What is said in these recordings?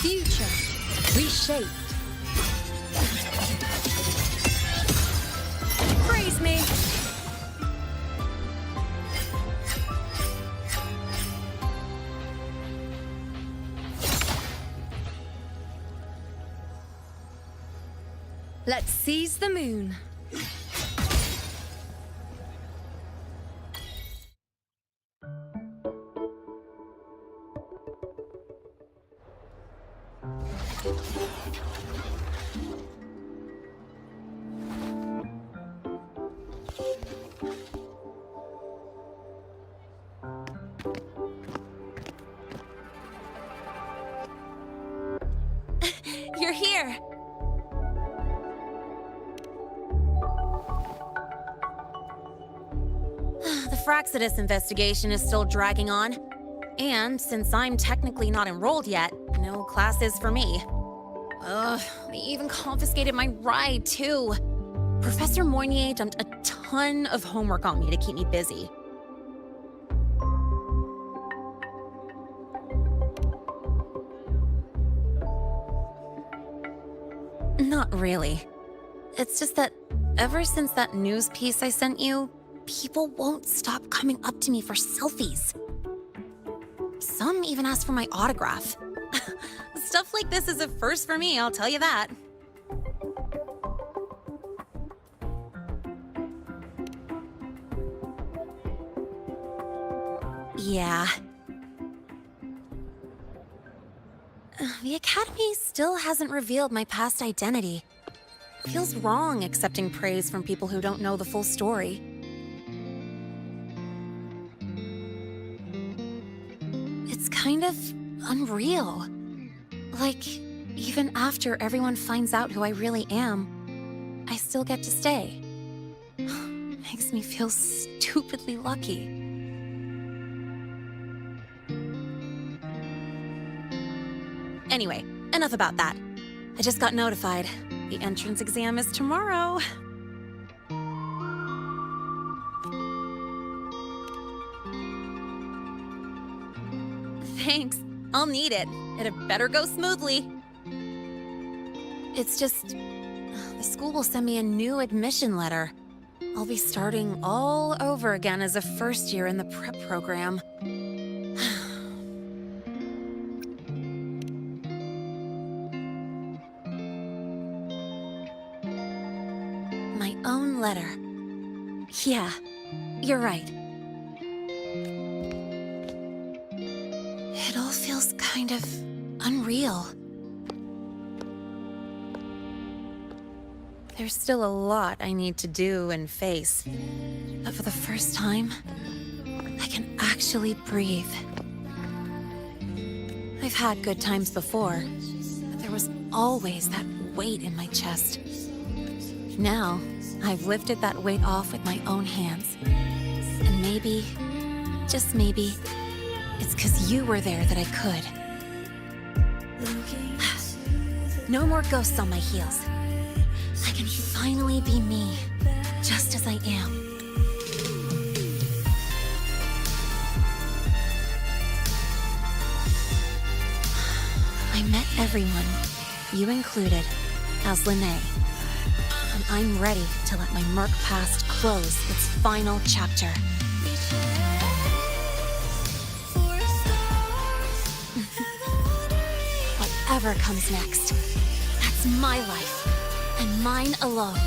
Future reshaped. Praise me. Let's seize the moon. You're here. The Fraxidus investigation is still dragging on. And since I'm technically not enrolled yet, no classes for me. Ugh, they even confiscated my ride, too. Professor Moynier dumped a ton of homework on me to keep me busy. Not really. It's just that ever since that news piece I sent you, people won't stop coming up to me for selfies. Some even ask for my autograph. Stuff like this is a first for me, I'll tell you that. Yeah. The Academy still hasn't revealed my past identity. Feels wrong accepting praise from people who don't know the full story. It's kind of unreal. Like, even after everyone finds out who I really am, I still get to stay. Makes me feel stupidly lucky. Anyway, enough about that. I just got notified. The entrance exam is tomorrow. Thanks. I'll need it. It had better go smoothly. It's just, the school will send me a new admission letter. I'll be starting all over again as a first year in the prep program. My own letter. Yeah, you're right. It all feels kind of unreal. There's still a lot I need to do and face, but for the first time, I can actually breathe. I've had good times before, but there was always that weight in my chest. Now, I've lifted that weight off with my own hands. And maybe, just maybe, it's 'cause you were there that I could. No more ghosts on my heels. I can finally be me, just as I am. I met everyone, you included, as Lene. And I'm ready to let my murk past close its final chapter. Whatever comes next, that's my life, and mine alone.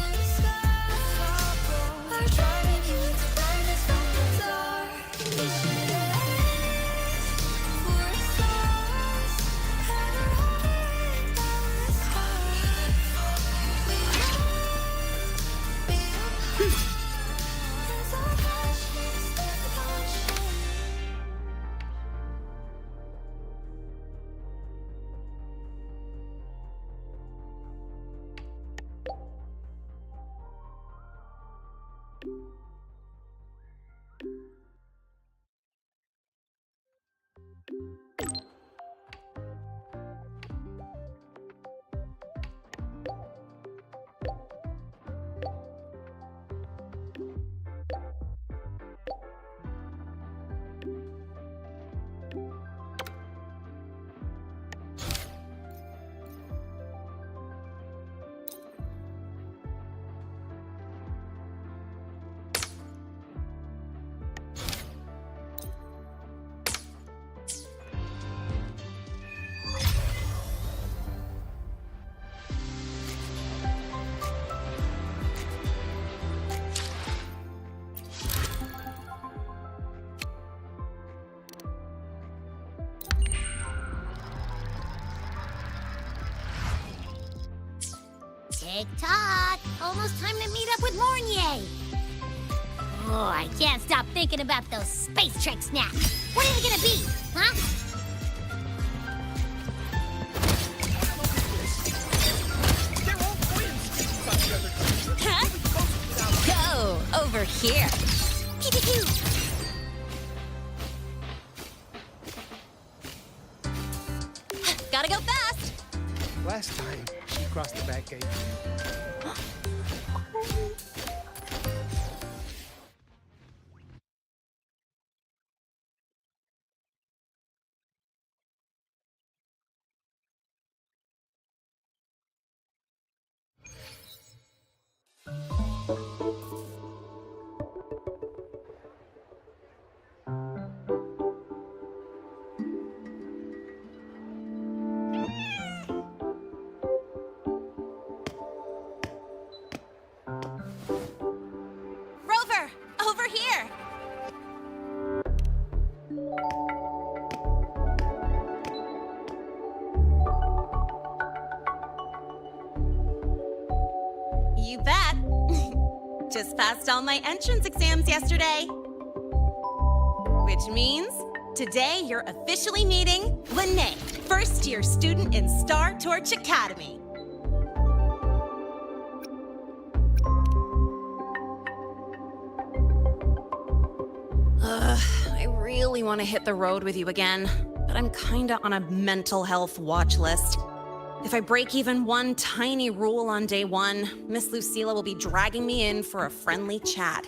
Tick-tock! Almost time to meet up with Mornier! Oh, I can't stop thinking about those space trek snacks. What are they gonna be, huh? Go over here. Pew-pew-pew! Gotta go fast. Last time, she crossed the back gate. Rover, over here. You bet. Just passed all my entrance exams yesterday. Which means today you're officially meeting Lene, first-year student in Star Torch Academy. I really want to hit the road with you again, but I'm kinda on a mental health watch list. If I break even one tiny rule on day one, Miss Lucila will be dragging me in for a friendly chat.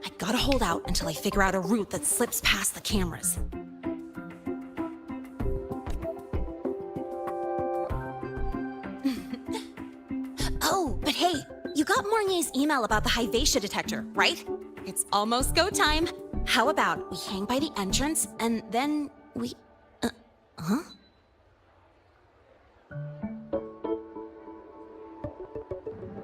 I gotta hold out until I figure out a route that slips past the cameras. Oh, but hey, you got Mornier's email about the Hyvatia detector, right? It's almost go time. How about we hang by the entrance and then we... huh?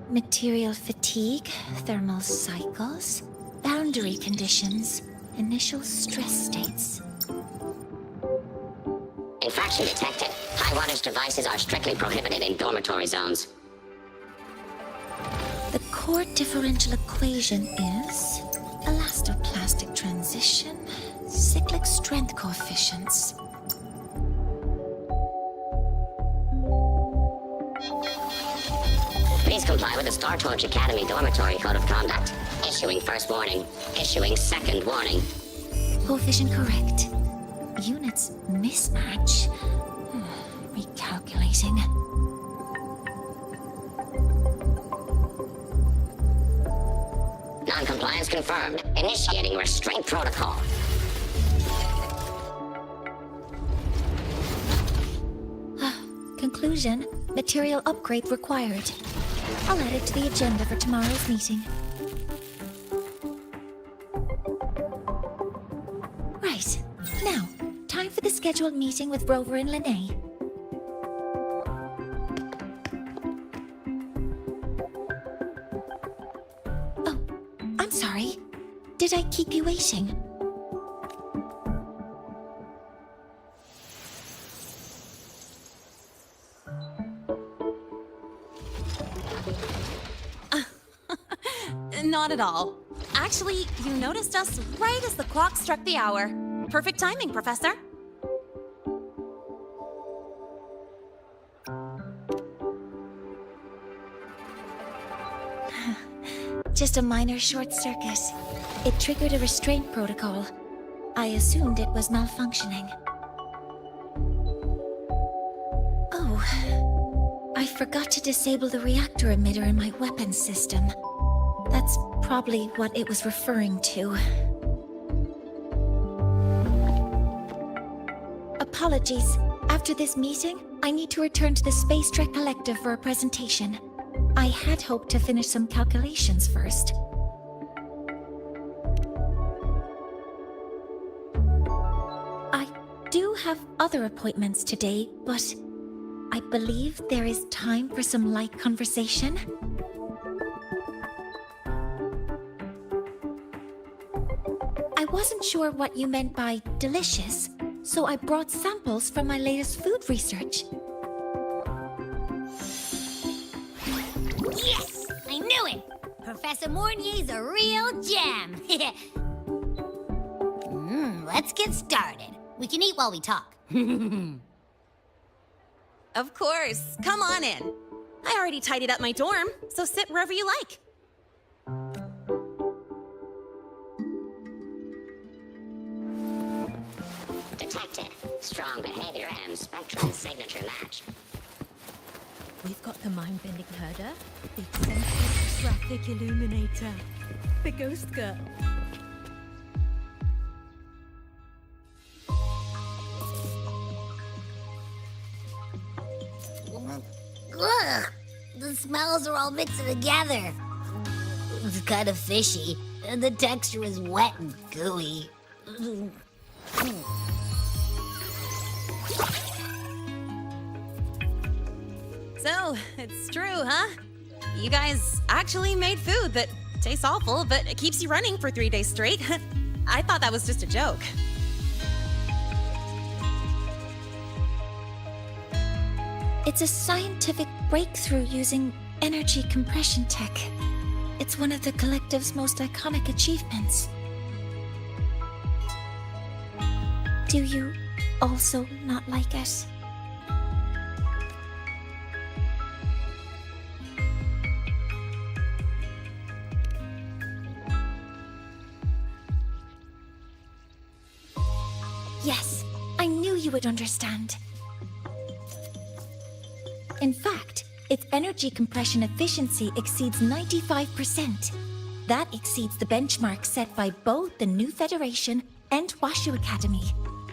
Material fatigue, thermal cycles, boundary conditions, initial stress states. Infraction detected. High wattage devices are strictly prohibited in dormitory zones. The core differential equation is elastoplastic transition, cyclic strength coefficients. Please comply with the Star Torch Academy Dormitory Code of Conduct. Issuing first warning. Issuing second warning. Coefficient correct. Units mismatch. Recalculating. Non-compliance confirmed. Initiating restraint protocol. Conclusion, material upgrade required. I'll add it to the agenda for tomorrow's meeting. Right. Now, time for the scheduled meeting with Rover and Lene. Oh, I'm sorry. Did I keep you waiting? Not at all. Actually, you noticed us right as the clock struck the hour. Perfect timing, Professor. Just a minor short circuit. It triggered a restraint protocol. I assumed it was malfunctioning. Oh, I forgot to disable the reactor emitter in my weapons system. That's probably what it was referring to. Apologies. After this meeting, I need to return to the Space Trek Collective for a presentation. I had hoped to finish some calculations first. I do have other appointments today, but I believe there is time for some light conversation. I wasn't sure what you meant by delicious, so I brought samples from my latest food research. Yes! I knew it! Professor Mornier's a real gem. Let's get started. We can eat while we talk. Of course. Come on in. I already tidied up my dorm, so sit wherever you like. Detected. Strong behavior and spectrum signature match. We've got the mind-bending herder, the eccentric traffic illuminator, the ghost girl. Ugh, the smells are all mixed together. It's kind of fishy, and the texture is wet and gooey. So, it's true, huh? You guys actually made food that tastes awful, but it keeps you running for 3 days straight. I thought that was just a joke. It's a scientific breakthrough using energy compression tech. It's one of the collective's most iconic achievements. Do you also not like it? Yes, I knew you would understand. In fact, its energy compression efficiency exceeds 95%. That exceeds the benchmark set by both the New Federation and Washu Academy,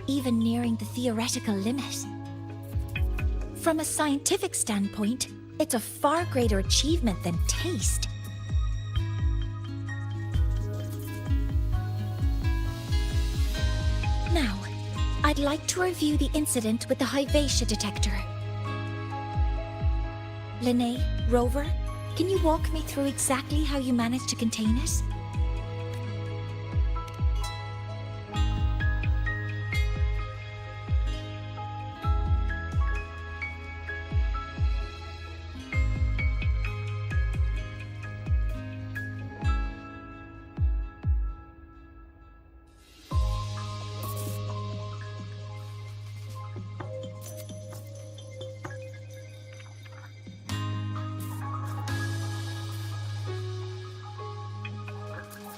even nearing the theoretical limit. From a scientific standpoint, it's a far greater achievement than taste. Now, I'd like to review the incident with the Hyvatia detector. Linnae, Rover, can you walk me through exactly how you managed to contain it?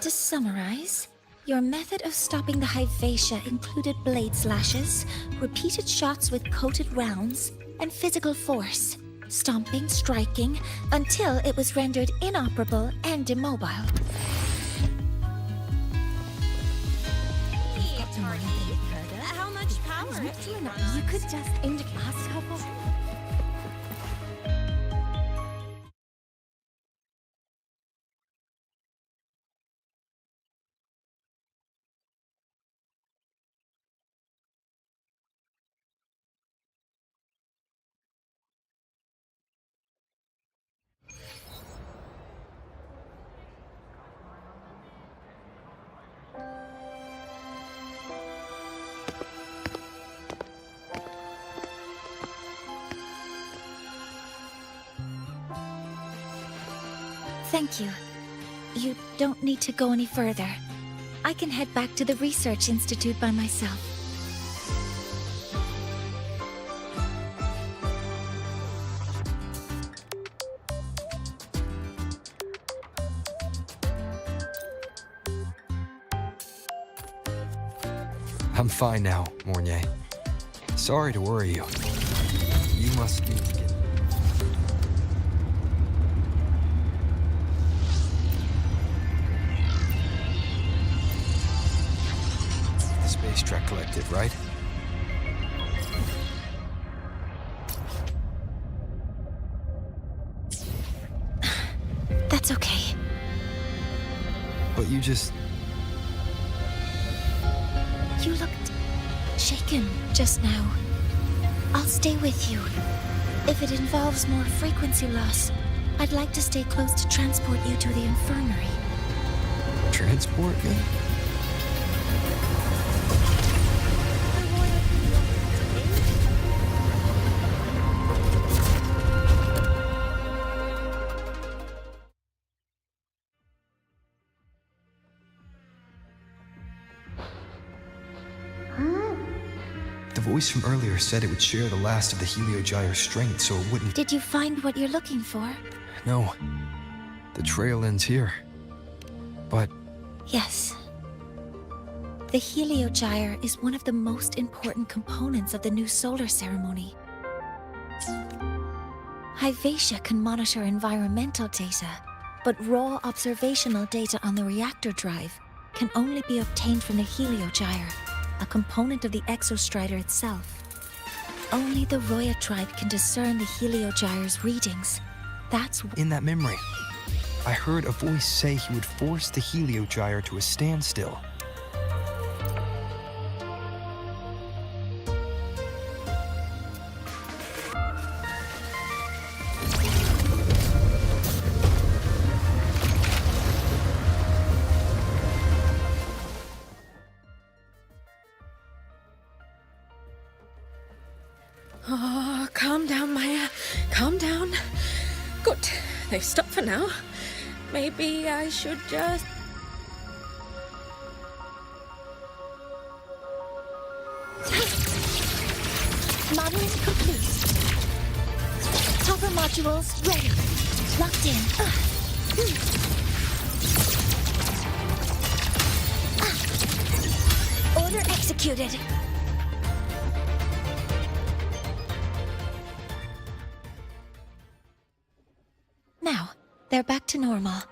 To summarize, your method of stopping the Hyvatia included blade slashes, repeated shots with coated rounds, and physical force, stomping, striking, until it was rendered inoperable and immobile. How much power? You could just indicate a couple. Thank you. You don't need to go any further. I can head back to the Research Institute by myself. I'm fine now, Mornier. Sorry to worry you. You must need to get... The Space Trek Collective, right? That's okay. But you just... You looked shaken just now. I'll stay with you. If it involves more frequency loss, I'd like to stay close to transport you to the infirmary. transport me? I wanna voice from earlier said it would share the last of the Heliogyre's strength so it wouldn't... Did you find what you're looking for? No. The trail ends here. But Yes. The Heliogyre is one of the most important components of the new solar ceremony. Hyvatia can monitor environmental data, but raw observational data on the reactor drive can only be obtained from the Heliogyre, a component of the exostrider itself. Only the Roya tribe can discern the Heliogyre's readings. That's in that memory, I heard a voice say he would force the Heliogyre to a standstill. Oh, calm down, Maya. Calm down. Good. They've stopped for now. Maybe I should just... modeling complete. Hopper modules ready. Locked in. Order executed. Now, they're back to normal.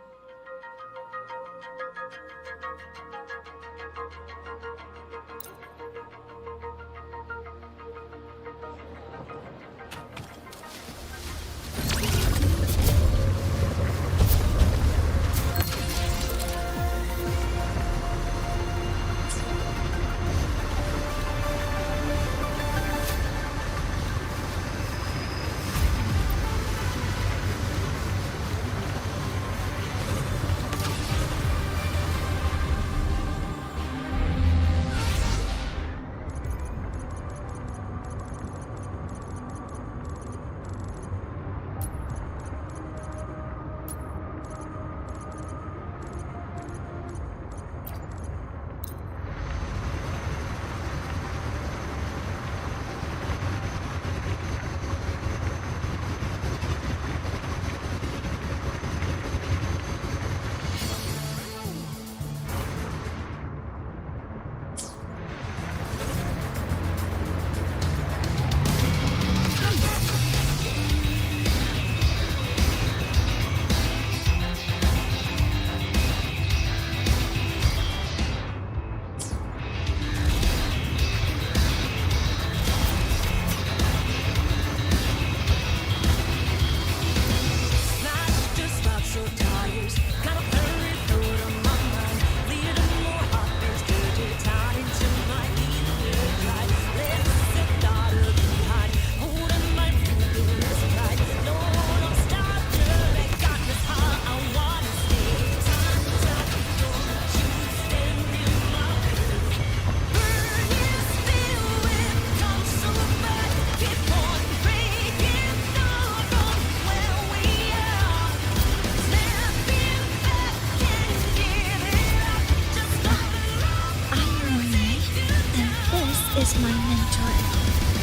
Is my mentor.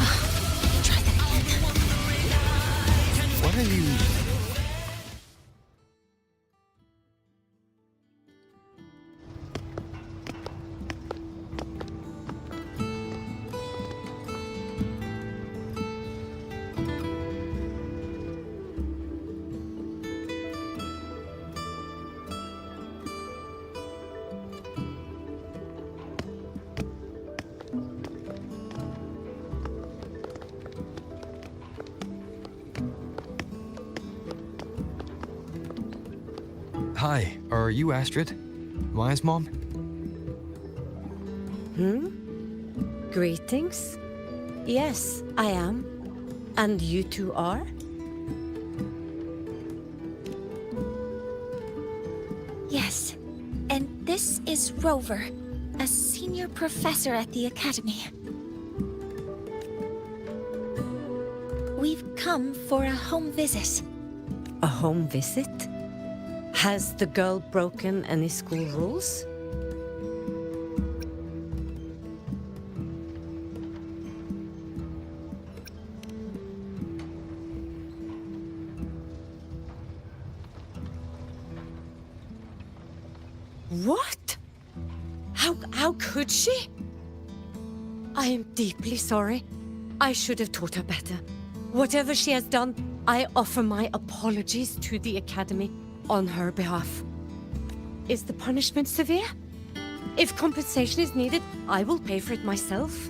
Oh, try that again. What are you... Hi, are you Astrid? Maya's mom? Greetings. Yes, I am. And you two are? Yes. And this is Rover, a senior professor at the academy. We've come for a home visit. A home visit? Has the girl broken any school rules? What? How could she? I am deeply sorry. I should have taught her better. Whatever she has done, I offer my apologies to the Academy on her behalf. Is the punishment severe? If compensation is needed, I will pay for it myself.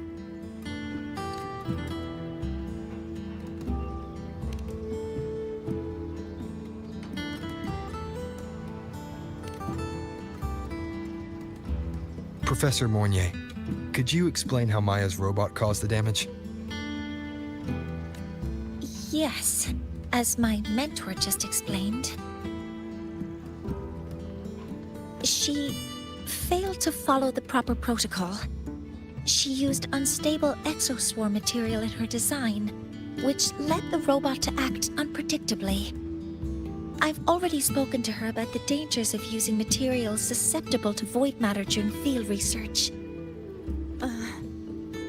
Professor Mornier, could you explain how Maya's robot caused the damage? Yes, as my mentor just explained. She failed to follow the proper protocol. She used unstable exoswarm material in her design, which led the robot to act unpredictably. I've already spoken to her about the dangers of using materials susceptible to void matter during field research.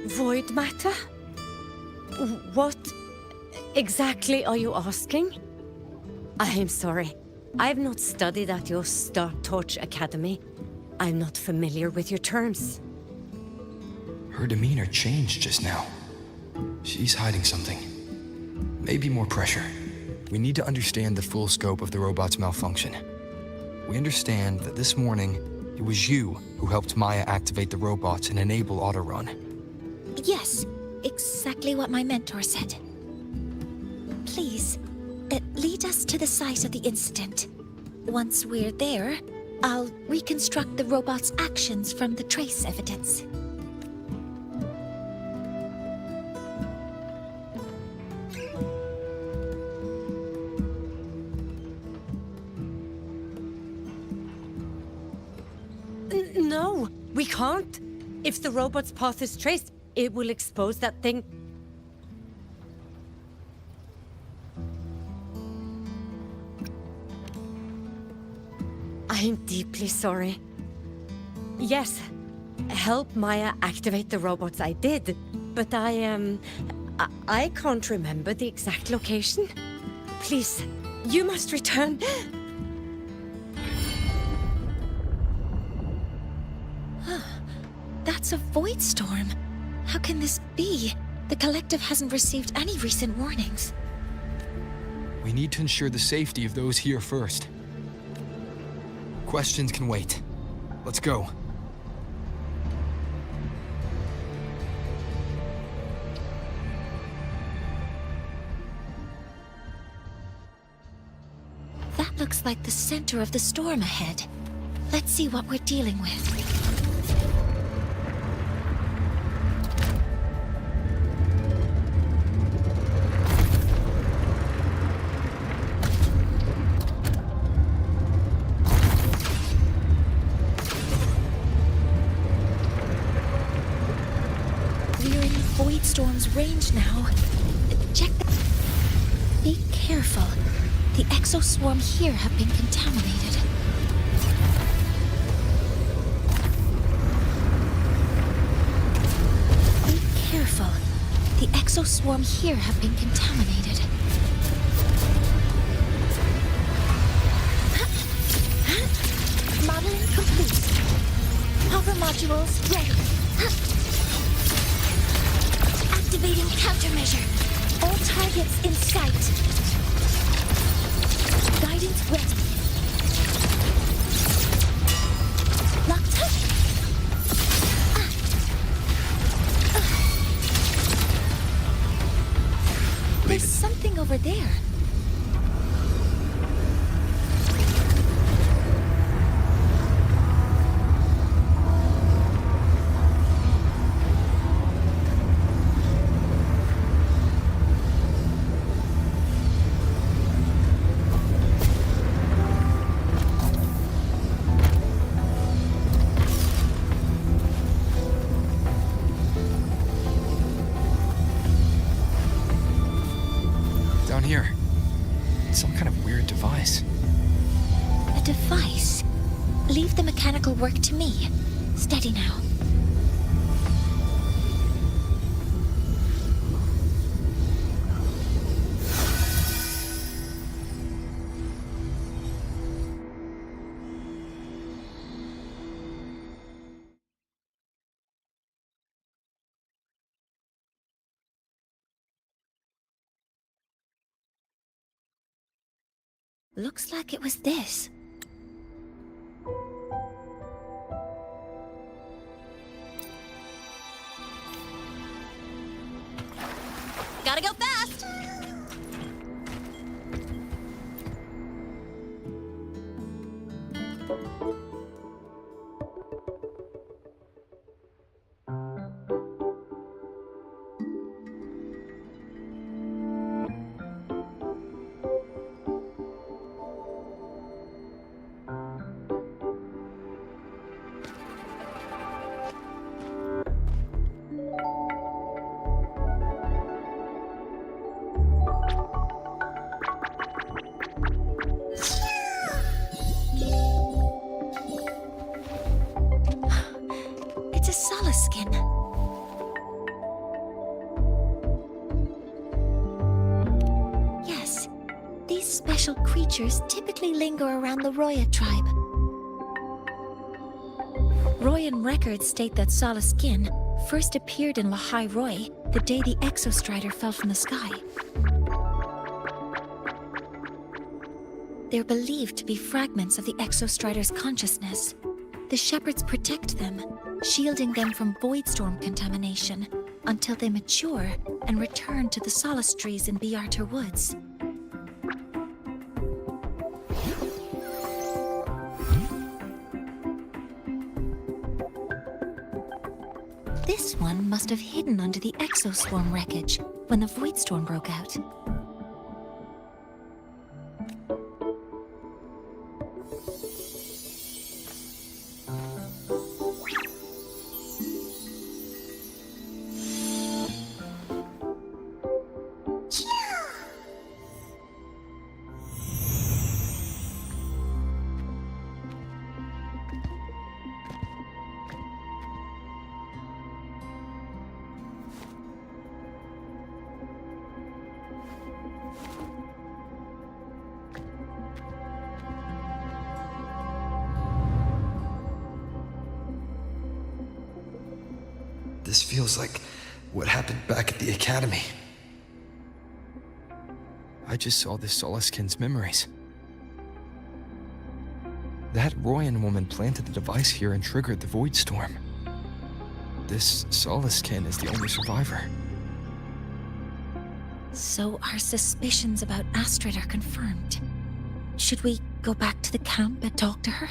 Void matter? What exactly are you asking? I am sorry. I have not studied at your Star Torch Academy. I'm not familiar with your terms. Her demeanor changed just now. She's hiding something. Maybe more pressure. We need to understand the full scope of the robot's malfunction. We understand that this morning, it was you who helped Maya activate the robots and enable auto-run. Yes, exactly what my mentor said. Please, lead us to the site of the incident. Once we're there, I'll reconstruct the robot's actions from the trace evidence. No, we can't. If the robot's path is traced, it will expose that thing. I am deeply sorry. Yes, help Maya activate the robots I did, but I can't remember the exact location. Please, you must return. That's a void storm. How can this be? The collective hasn't received any recent warnings. We need to ensure the safety of those here first. Questions can wait. Let's go. That looks like the center of the storm ahead. Let's see what we're dealing with. Storm's range now. Check the... Be careful. The exoswarm here have been contaminated. Be careful. The exoswarm here have been contaminated. Modeling complete. Hover modules ready. Activating countermeasure. All targets in sight. Guidance ready. Locked up. There's something over there. Down here. Some kind of weird device. A device? Leave the mechanical work to me. Steady now. Looks like it was this. Gotta go fast! It's a solace skin. Yes, these special creatures typically linger around the Roya tribe. Royan records state that solace skin first appeared in Lahai Roy the day the Exostrider fell from the sky. They're believed to be fragments of the Exostrider's consciousness. The shepherds protect them, shielding them from voidstorm contamination until they mature and return to the solace trees in Biarter Woods. This one must have hidden under the exoswarm wreckage when the voidstorm broke out. This feels like what happened back at the academy. I just saw this Solaskin's memories. That Royan woman planted the device here and triggered the void storm. This Solaskin is the only survivor. So our suspicions about Astrid are confirmed. Should we go back to the camp and talk to her?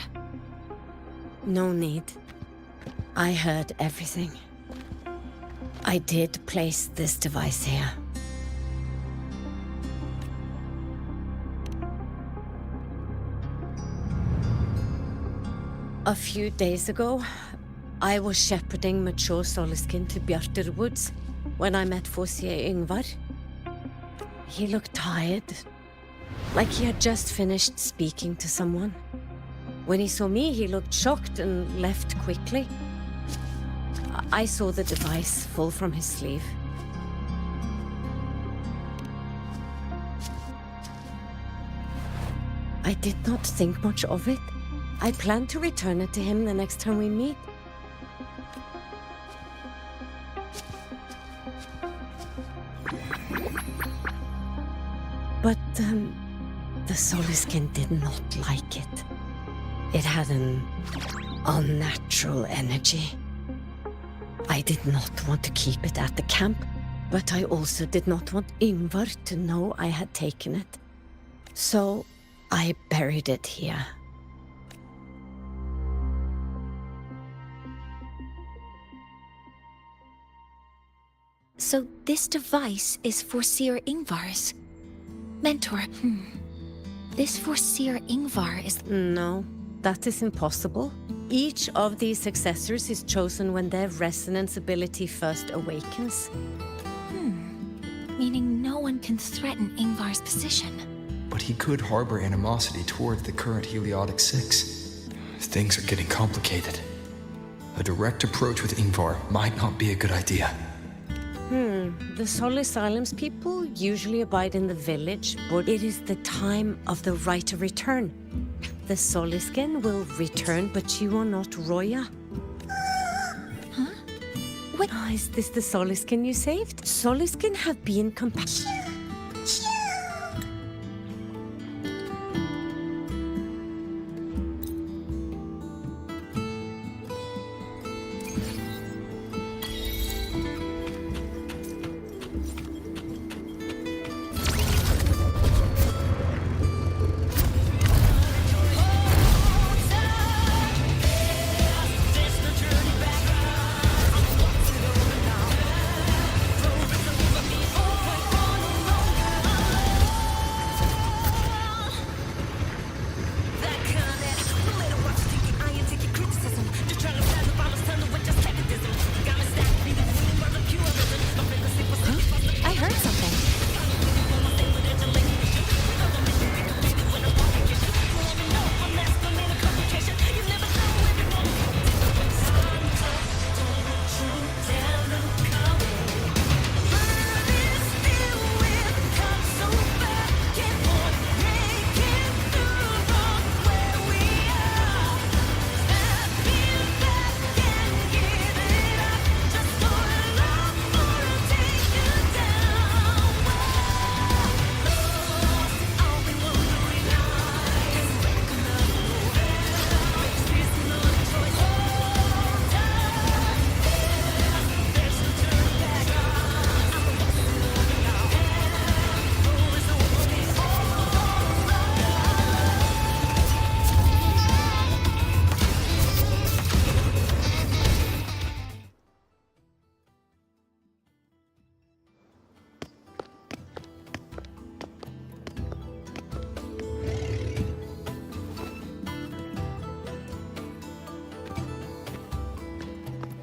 No need. I heard everything. I did place this device here. A few days ago, I was shepherding mature Solaskin to Biarter Woods when I met Fossier Ingvar. He looked tired, like he had just finished speaking to someone. When he saw me, he looked shocked and left quickly. I saw the device fall from his sleeve. I did not think much of it. I plan to return it to him the next time we meet. But, the Solaskin did not like it. It had an unnatural energy. I did not want to keep it at the camp, but I also did not want Ingvar to know I had taken it. So I buried it here. So this device is Forseer Ingvar's. Mentor, This Forseer Ingvar is... No, that is impossible. Each of these successors is chosen when their resonance ability first awakens. Meaning no one can threaten Ingvar's position. But he could harbor animosity toward the current Heliotic Six. Things are getting complicated. A direct approach with Ingvar might not be a good idea. The Solis Islands people usually abide in the village, but it is the time of the right of return. The Soliskin will return, but you are not Roya. Huh? What? Oh, is this the Soliskin you saved? Soliskin have been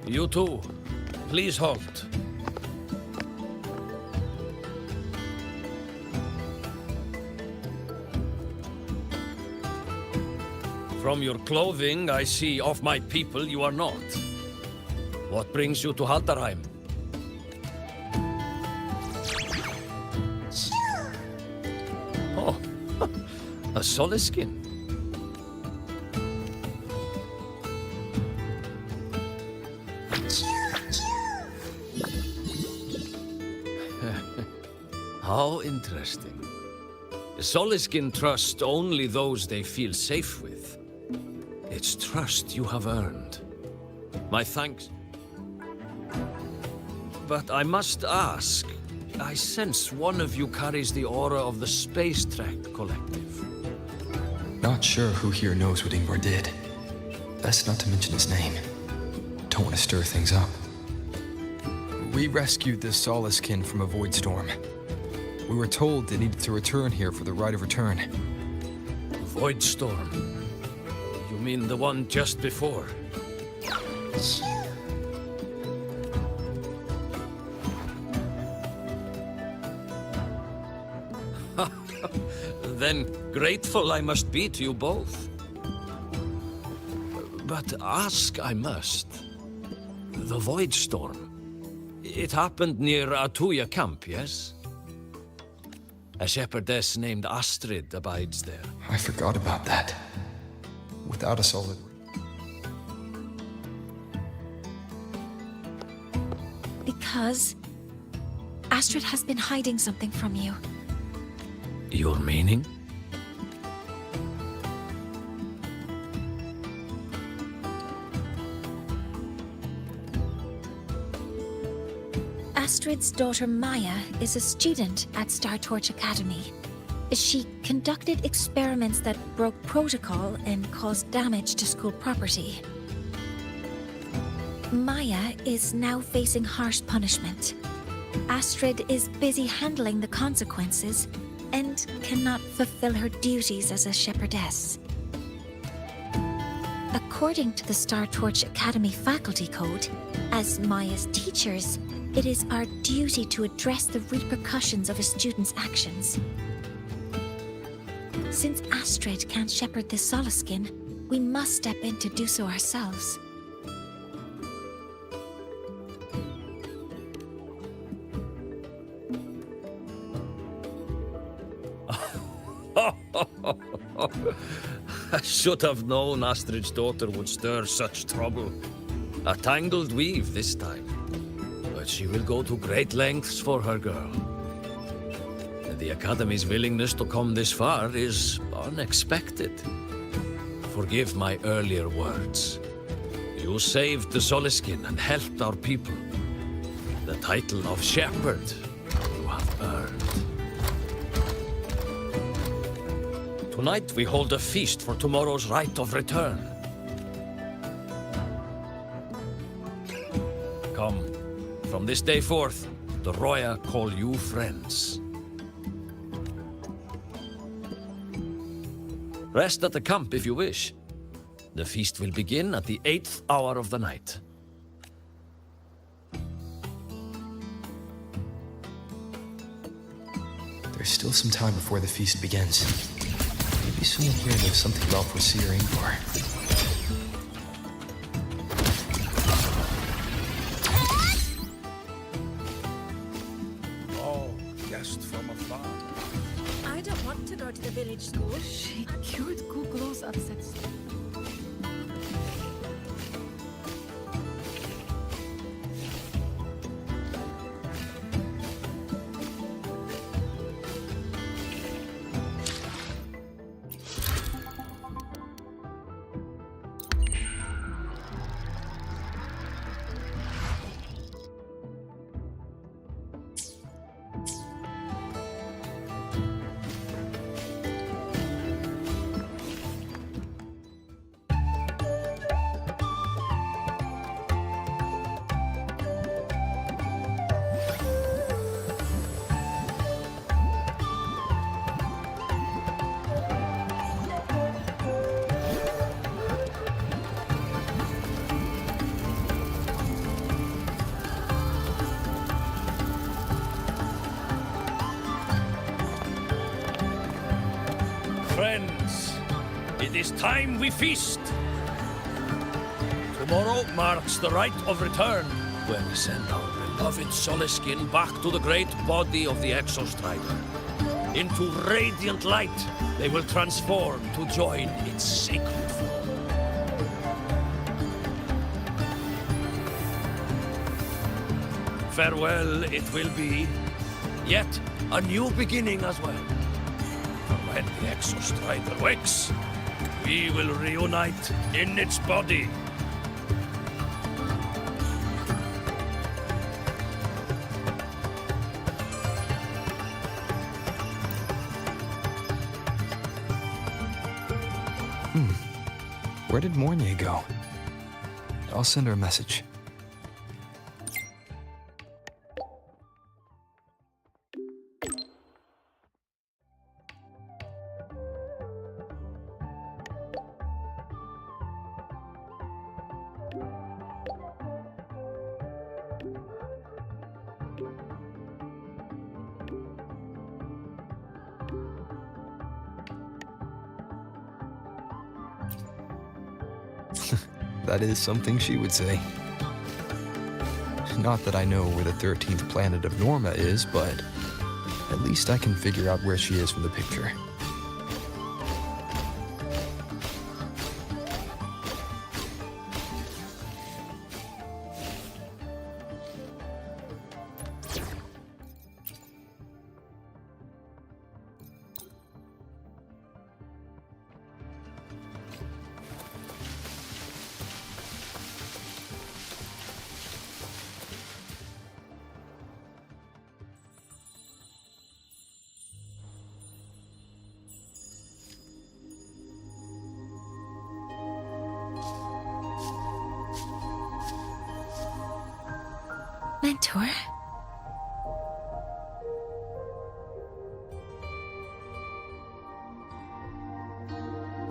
You too. Please halt. From your clothing, I see of my people you are not. What brings you to Haldarheim? Oh, a Soliskin. How interesting. Soliskin trust only those they feel safe with. It's trust you have earned. My thanks. But I must ask, I sense one of you carries the aura of the Space Trek Collective. Not sure who here knows what Ingvar did. Best not to mention his name. Don't want to stir things up. We rescued the Soliskin from a void storm. We were told they needed to return here for the rite of return. Void storm. You mean the one just before? Then grateful I must be to you both. But ask I must. The Void Storm. It happened near Atuya camp, yes? A shepherdess named Astrid abides there. I forgot about that. Without a solid... Because Astrid has been hiding something from you. Your meaning? Astrid's daughter Maya is a student at Star Torch Academy. She conducted experiments that broke protocol and caused damage to school property. Maya is now facing harsh punishment. Astrid is busy handling the consequences and cannot fulfill her duties as a shepherdess. According to the Star Torch Academy faculty code, as Maya's teachers, it is our duty to address the repercussions of a student's actions. Since Astrid can't shepherd this Soliskin, we must step in to do so ourselves. I should have known Astrid's daughter would stir such trouble. A tangled weave this time. But she will go to great lengths for her girl. The Academy's willingness to come this far is unexpected. Forgive my earlier words. You saved the Soliskin and helped our people. The title of shepherd you have earned. Tonight we hold a feast for tomorrow's rite of return. Come, from this day forth, the Roya call you friends. Rest at the camp if you wish. The feast will begin at the 8th hour of the night. There's still some time before the feast begins. Maybe someone here knows something about Foreseer Ingvar. Oh, just from afar. I don't want to go to the village school. She cured Kuklo's abscess. friends, it is time we feast. Tomorrow marks the rite of return, when we send our beloved Soliskin back to the great body of the Exostrider. Into radiant light, they will transform to join its sacred fold. Farewell it will be, yet a new beginning as well. For when the Exostrider wakes, we will reunite in its body. Where did Mornier go? I'll send her a message. That is something she would say. Not that I know where the 13th planet of Norma is, but at least I can figure out where she is from the picture. Mentor?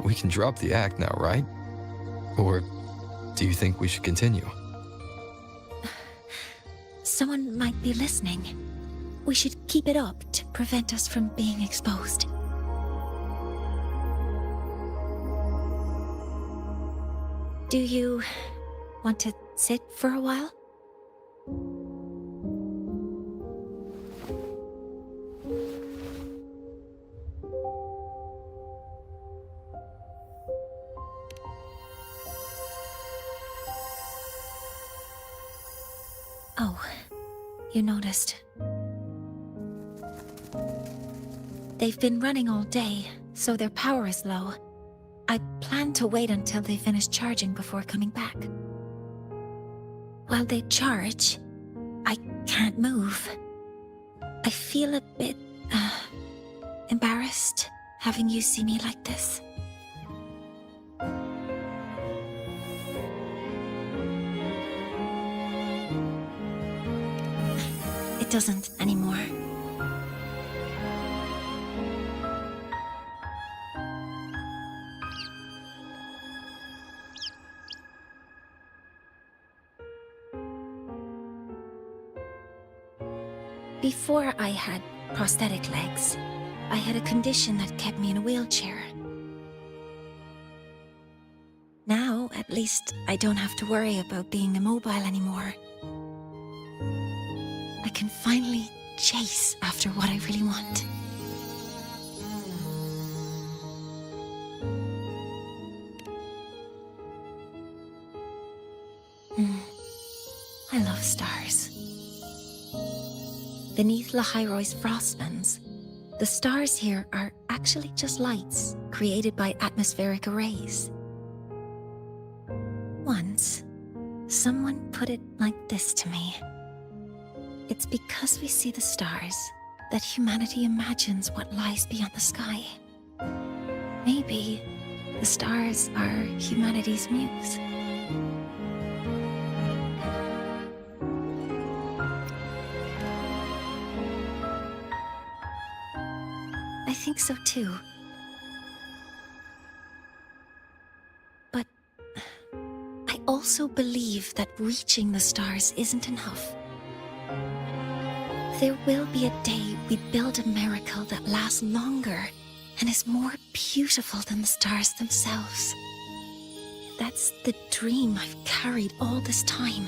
We can drop the act now, right? Or do you think we should continue? Someone might be listening. We should keep it up to prevent us from being exposed. Do you want to sit for a while? Oh, you noticed. They've been running all day, so their power is low. I plan to wait until they finish charging before coming back. While they charge, I can't move. I feel a bit, embarrassed having you see me like this. It doesn't anymore. Before I had prosthetic legs, I had a condition that kept me in a wheelchair. Now, at least, I don't have to worry about being immobile anymore. I can finally chase after what I really want. I love stars. Beneath Lahairoy's frostlands, the stars here are actually just lights created by atmospheric arrays. Once, someone put it like this to me. It's because we see the stars that humanity imagines what lies beyond the sky. Maybe the stars are humanity's muse. I think so too. But I also believe that reaching the stars isn't enough. There will be a day we build a miracle that lasts longer and is more beautiful than the stars themselves. That's the dream I've carried all this time.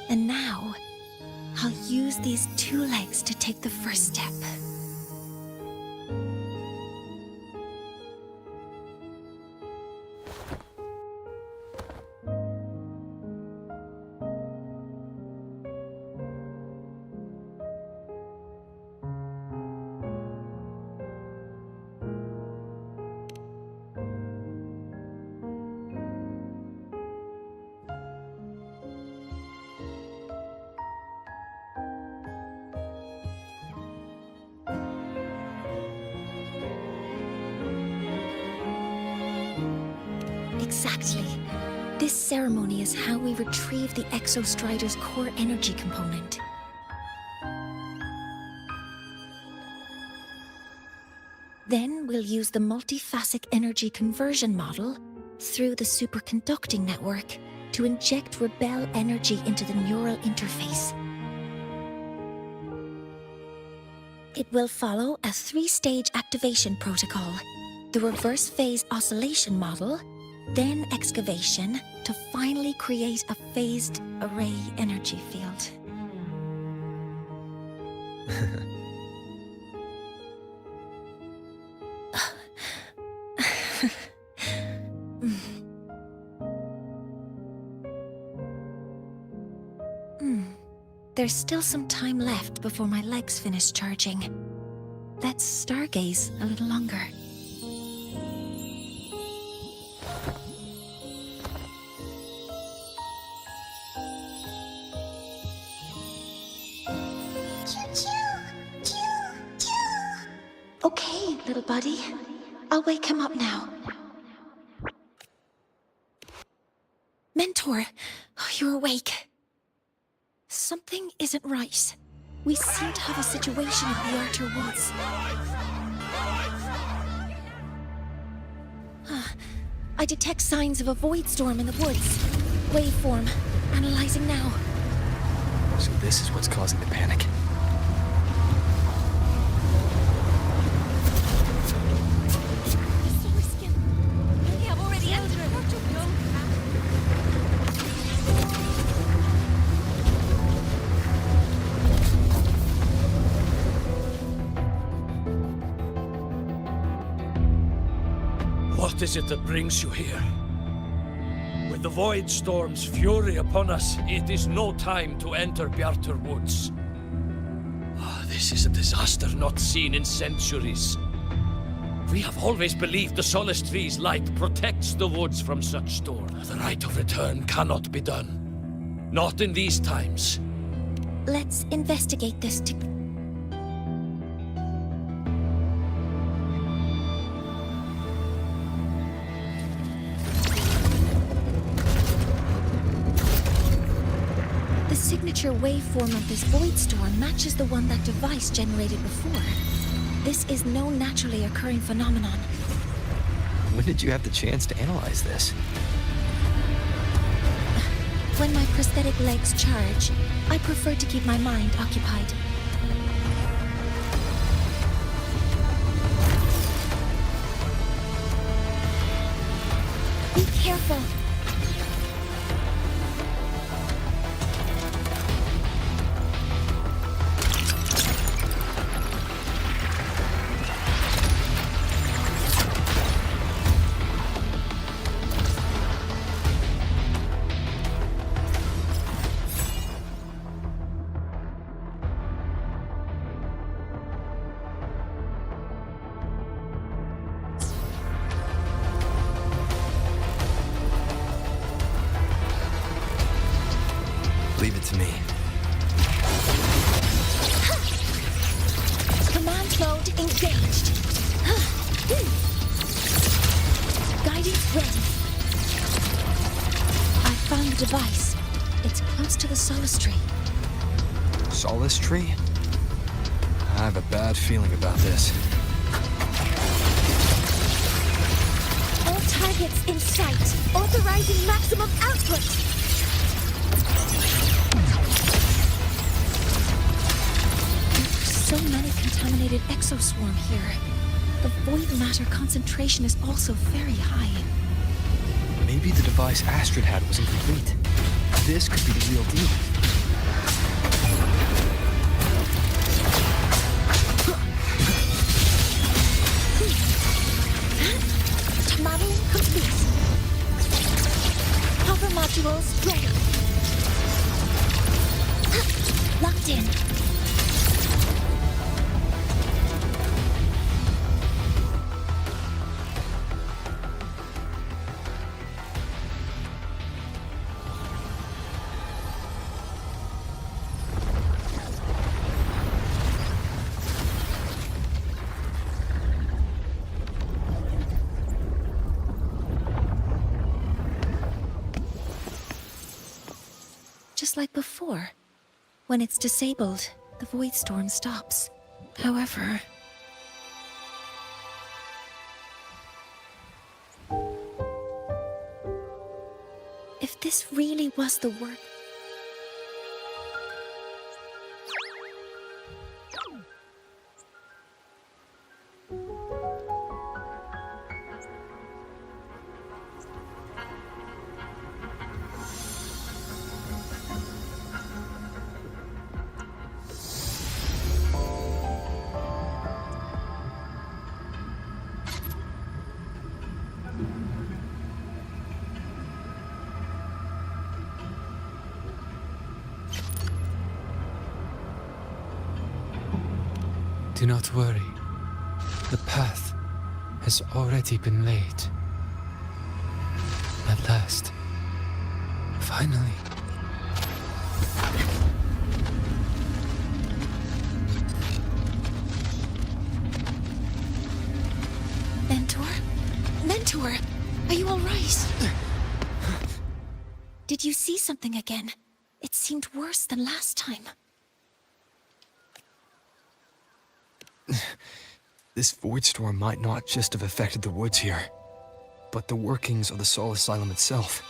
And now, I'll use these 2 legs to take the first step. Exactly. This ceremony is how we retrieve the Exostrider's core energy component. Then we'll use the multiphasic energy conversion model through the superconducting network to inject rebel energy into the neural interface. It will follow a 3-stage activation protocol: the reverse phase oscillation model, then excavation, to finally create a phased array energy field. There's still some time left before my legs finish charging. Let's stargaze a little longer. Okay, little buddy. I'll wake him up now. Mentor, you're awake. Something isn't right. We seem to have a situation at the Outer Woods. I detect signs of a void storm in the woods. Waveform. Analyzing now. So this is what's causing the panic. What is it that brings you here? With the Void Storm's fury upon us, it is no time to enter Bjartur Woods. This is a disaster not seen in centuries. We have always believed the Solace Tree's light protects the woods from such storm. The rite of return cannot be done. Not in these times. Let's investigate this together. The signature waveform of this void storm matches the one that device generated before. This is no naturally occurring phenomenon. When did you have the chance to analyze this? When my prosthetic legs charge, I prefer to keep my mind occupied. Be careful. Leave it to me. Command mode engaged. Guidance ready. I found the device. It's close to the Solace Tree. Solace Tree? I have a bad feeling about this. All targets in sight. Authorizing maximum output. So many contaminated exoswarm here. The void matter concentration is also very high. Maybe the device Astrid had was incomplete. This could be the real deal. Tamarin complete. Hover modules ready. Locked in. Just like before. When it's disabled, the void storm stops. However... if this really was the work... Do not worry. The path has already been laid. At last. Finally. Mentor? Mentor! Are you alright? Did you see something again? It seemed worse than last time. This void storm might not just have affected the woods here, but the workings of the Soul Asylum itself.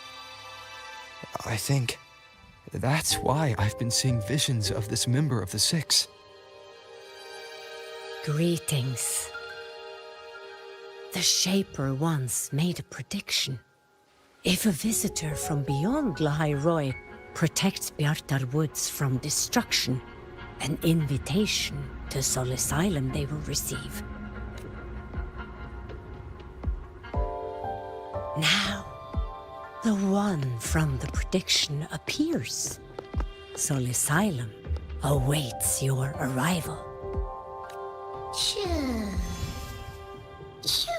I think that's why I've been seeing visions of this member of the Six. Greetings. The Shaper once made a prediction. If a visitor from beyond Lahairoi protects Bjartar Woods from destruction, an invitation to Soul Asylum they will receive. Now, the one from the prediction appears. Soul Asylum awaits your arrival. Choo. Choo.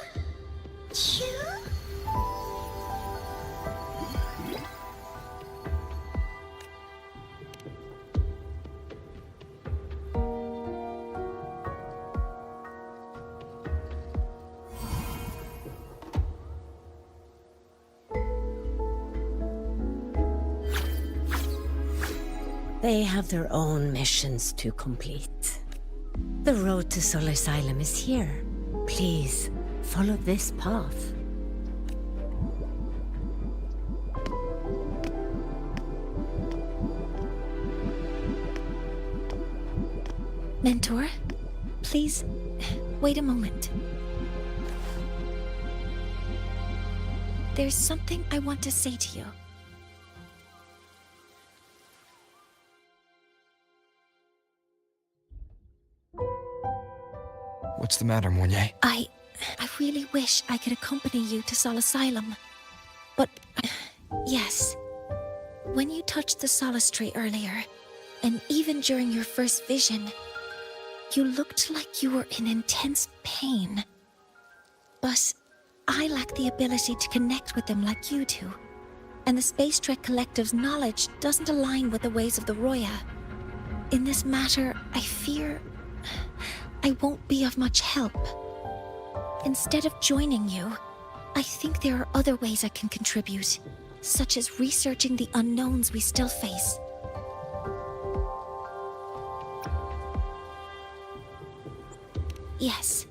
Choo. They have their own missions to complete. The road to Soul Asylum is here. Please, follow this path. Mentor, please, wait a moment. There's something I want to say to you. What's the matter, Mornier? I really wish I could accompany you to Soul Asylum. But, yes. When you touched the Solace Tree earlier, and even during your first vision, you looked like you were in intense pain. But I lack the ability to connect with them like you do. And the Space Trek Collective's knowledge doesn't align with the ways of the Roya. In this matter, I fear I won't be of much help. Instead of joining you, I think there are other ways I can contribute, such as researching the unknowns we still face. Yes,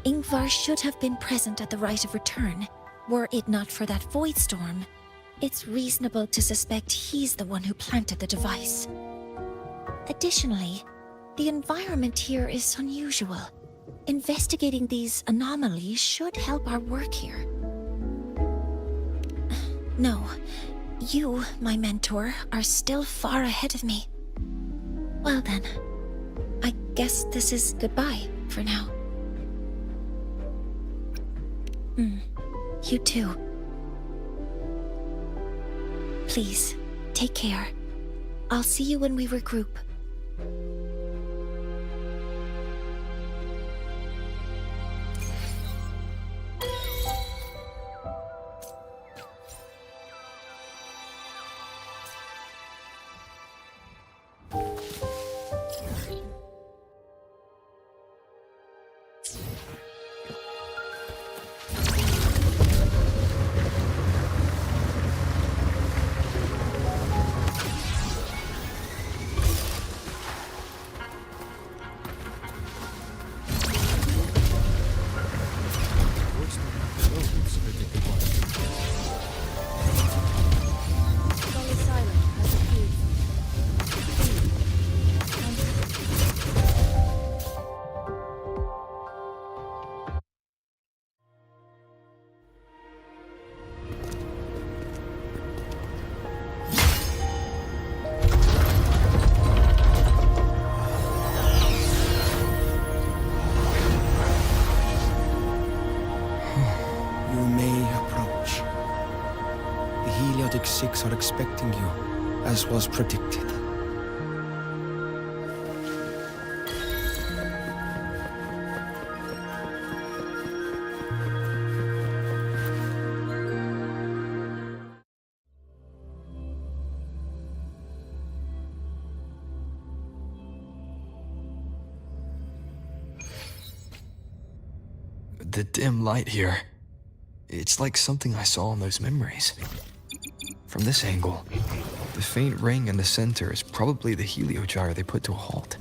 Ingvar should have been present at the Rite of Return, were it not for that void storm. It's reasonable to suspect he's the one who planted the device. Additionally, the environment here is unusual. Investigating these anomalies should help our work here. No, you, my mentor, are still far ahead of me. Well then, I guess this is goodbye for now. You too. Please, take care. I'll see you when we regroup. Six are expecting you, as was predicted. The dim light here. It's like something I saw in those memories. From this angle, the faint ring in the center is probably the heliogyre they put to a halt.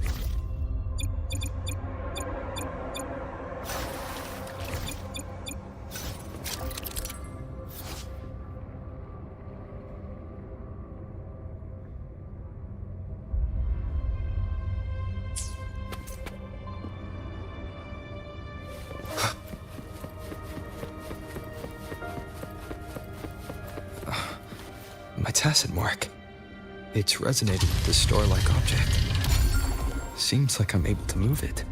My tacit mark. It's resonating with this store-like object. Seems like I'm able to move it.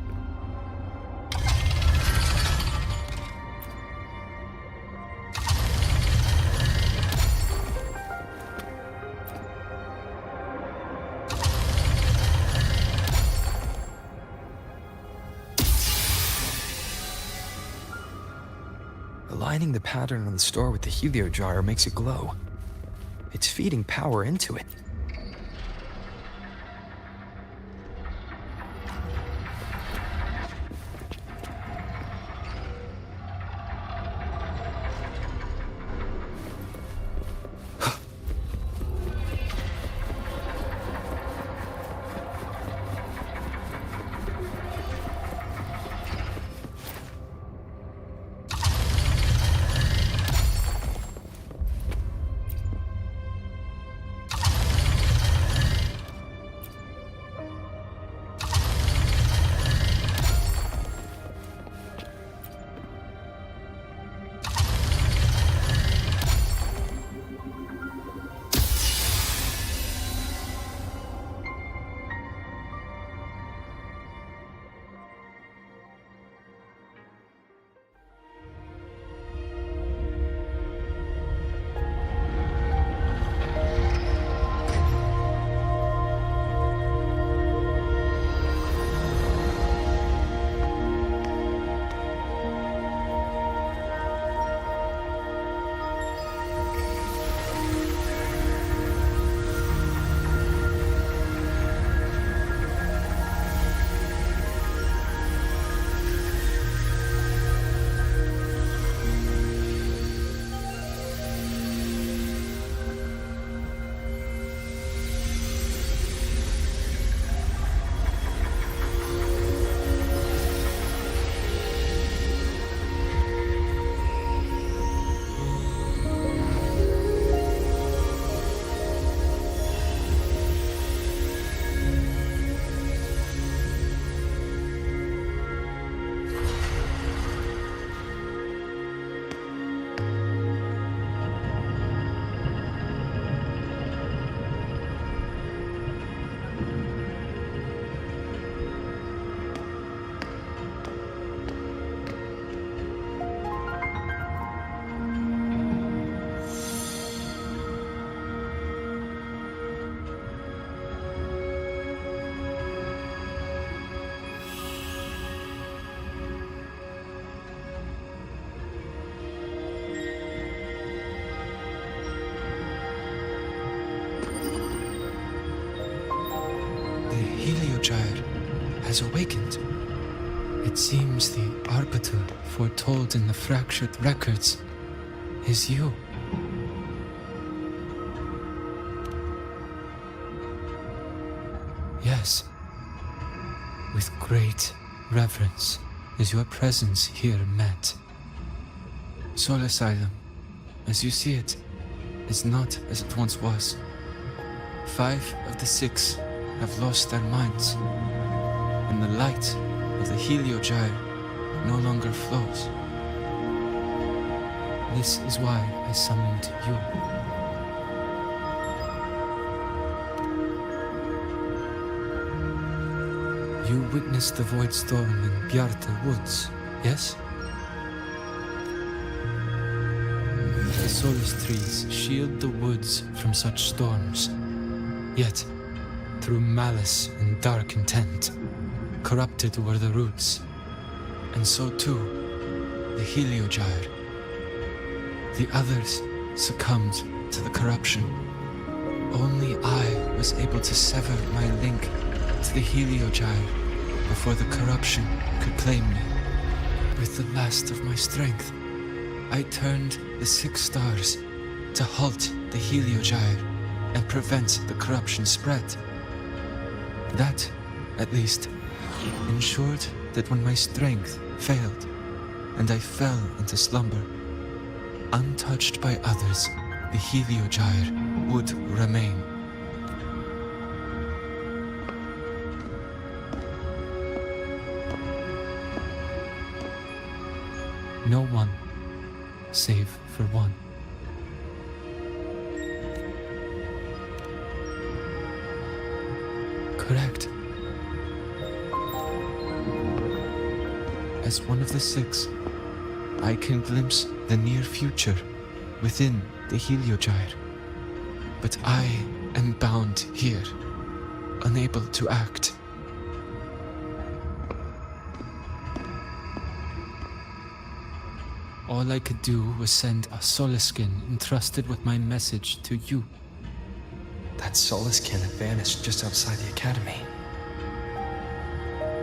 Aligning the pattern on the store with the heliogyre makes it glow. It's feeding power into it. Gyre has awakened. It seems the arbiter foretold in the fractured records is you. Yes. With great reverence is your presence here met. Soul Asylum, as you see it, is not as it once was. 5 of the 6 have lost their minds, and the light of the Heliogyre no longer flows. This is why I summoned you. You witnessed the Void Storm in Bjarta Woods, yes? The Solus trees shield the woods from such storms. Yet, through malice and dark intent, corrupted were the roots. And so too, the Heliogyre. The others succumbed to the corruption. Only I was able to sever my link to the Heliogyre before the corruption could claim me. With the last of my strength, I turned the 6 stars to halt the Heliogyre and prevent the corruption spread. That, at least, ensured that when my strength failed and I fell into slumber, untouched by others, the Heliogyre would remain. No one, save for one. Correct. As one of the 6, I can glimpse the near future within the Heliogyre. But I am bound here, unable to act. All I could do was send a Solaskin entrusted with my message to you. That Solaskin had vanished just outside the academy.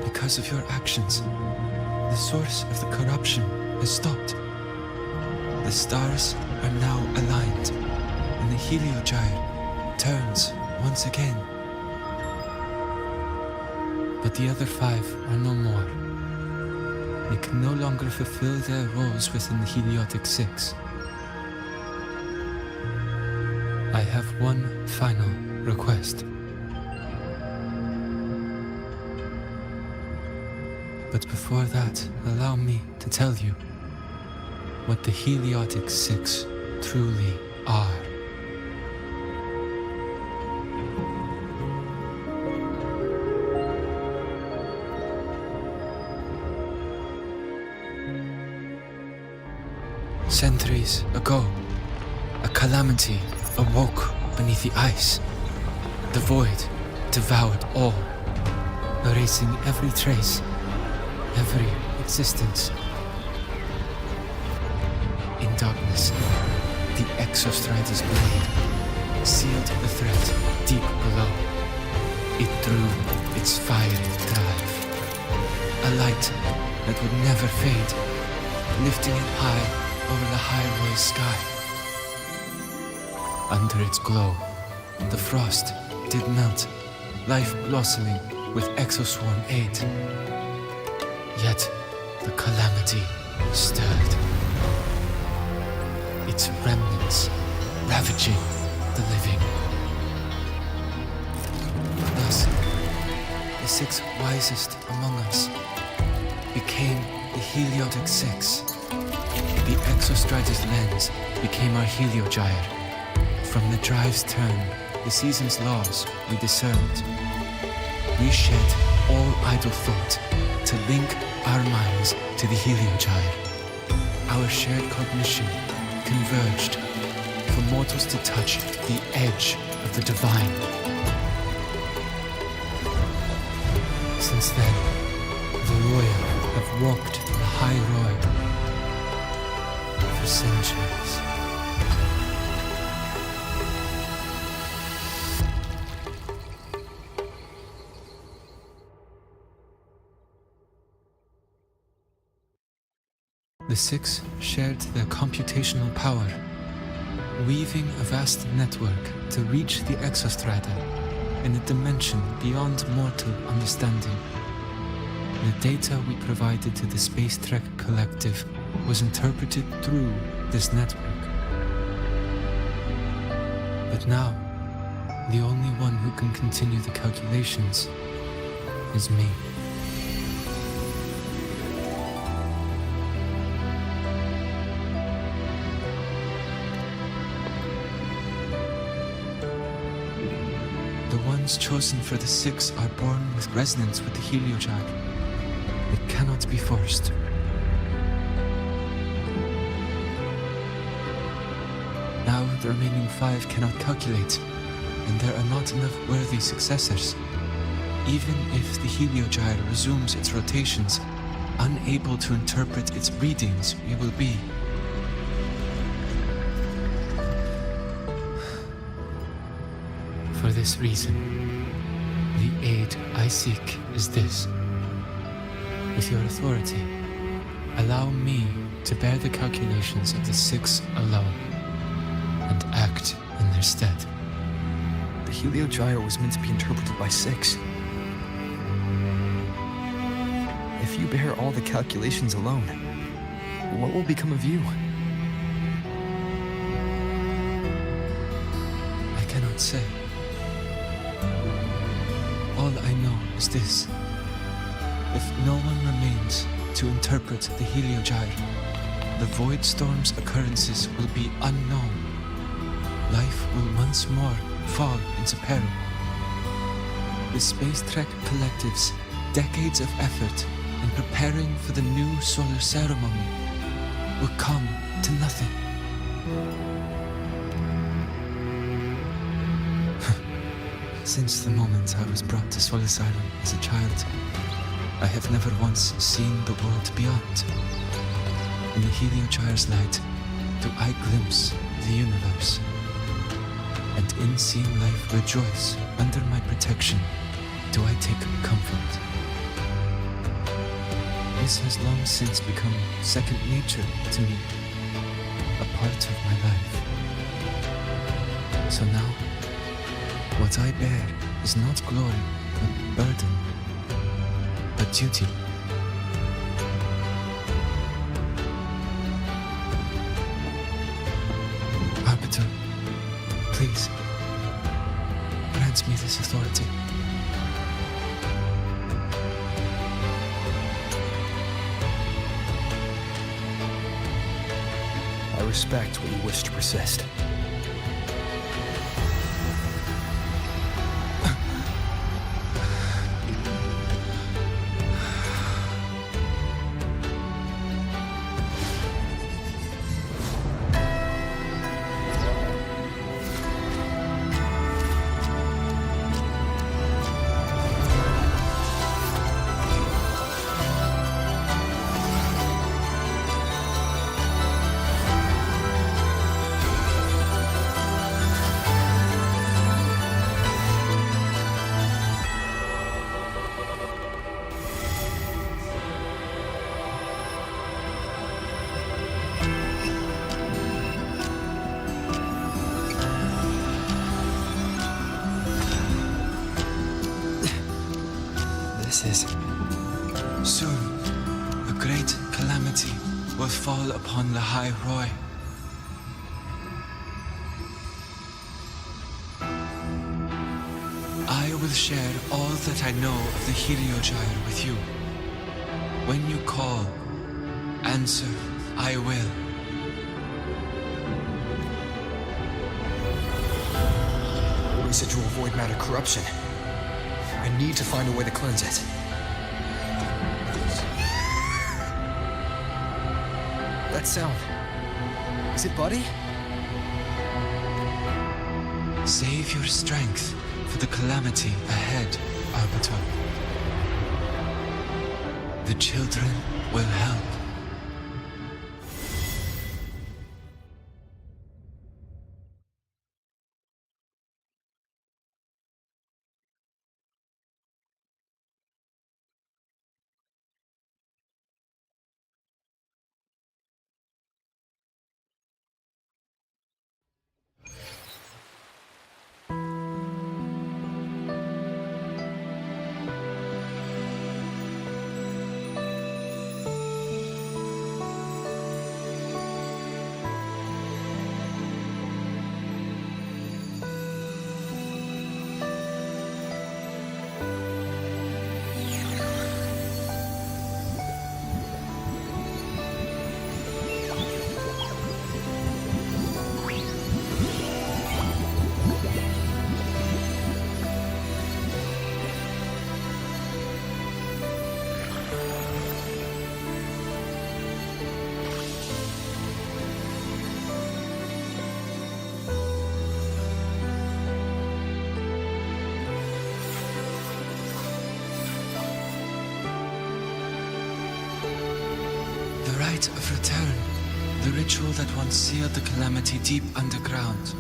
Because of your actions, the source of the corruption has stopped. The stars are now aligned, and the Heliogyre turns once again. But the other 5 are no more. They can no longer fulfill their roles within the Heliotic 6. I have one final request. But before that, allow me to tell you what the Heliotic 6 truly are. Centuries ago, a calamity awoke beneath the ice. The void devoured all, erasing every trace, every existence. In darkness, the Exostrider's blade sealed the threat deep below. It drew its fiery drive, a light that would never fade, lifting it high over the highway sky. Under its glow, the frost did melt, life blossoming with Exoswarm aid. Yet the calamity stirred, its remnants ravaging the living. Thus, the 6 wisest among us became the Heliotic 6. The Exostrider's lens became our Heliogyre. From the drive's turn, the season's laws we discerned. We shed all idle thought to link our minds to the Heliogyre. Our shared cognition converged for mortals to touch the edge of the divine. Since then, the royal have walked the high road for centuries. The six shared their computational power, weaving a vast network to reach the exostrata in a dimension beyond mortal understanding. The data we provided to the Space Trek Collective was interpreted through this network. But now, the only one who can continue the calculations is me. The ones chosen for the six are born with resonance with the heliogyre. It cannot be forced. Now the remaining five cannot calculate, and there are not enough worthy successors. Even if the heliogyre resumes its rotations, unable to interpret its readings, we will be. For this reason, the aid I seek is this. With your authority, allow me to bear the calculations of the six alone, and act in their stead. The heliogyre was meant to be interpreted by six. If you bear all the calculations alone, what will become of you? I cannot say. All I know is this. If no one remains to interpret the heliogyre, the void storm's occurrences will be unknown. Life will once more fall into peril. The Space Trek Collective's decades of effort in preparing for the new solar ceremony will come to nothing. Since the moment I was brought to Sol Asylum as a child, I have never once seen the world beyond. In the heliogyre's light do I glimpse the universe, and in seeing life rejoice under my protection do I take comfort. This has long since become second nature to me, a part of my life. So now, what I bear is not glory, but burden, but duty. Arbiter, please, grant me this authority. I respect what you wish to persist. Soon, a great calamity will fall upon the High Roy. I will share all that I know of the heliogyre with you. When you call, answer, I will. What is it to avoid matter corruption? I need to find a way to cleanse it. That sound. Is it Buddy? Save your strength for the calamity ahead, Arbiter. The children will help. return. The ritual that once sealed the calamity deep underground.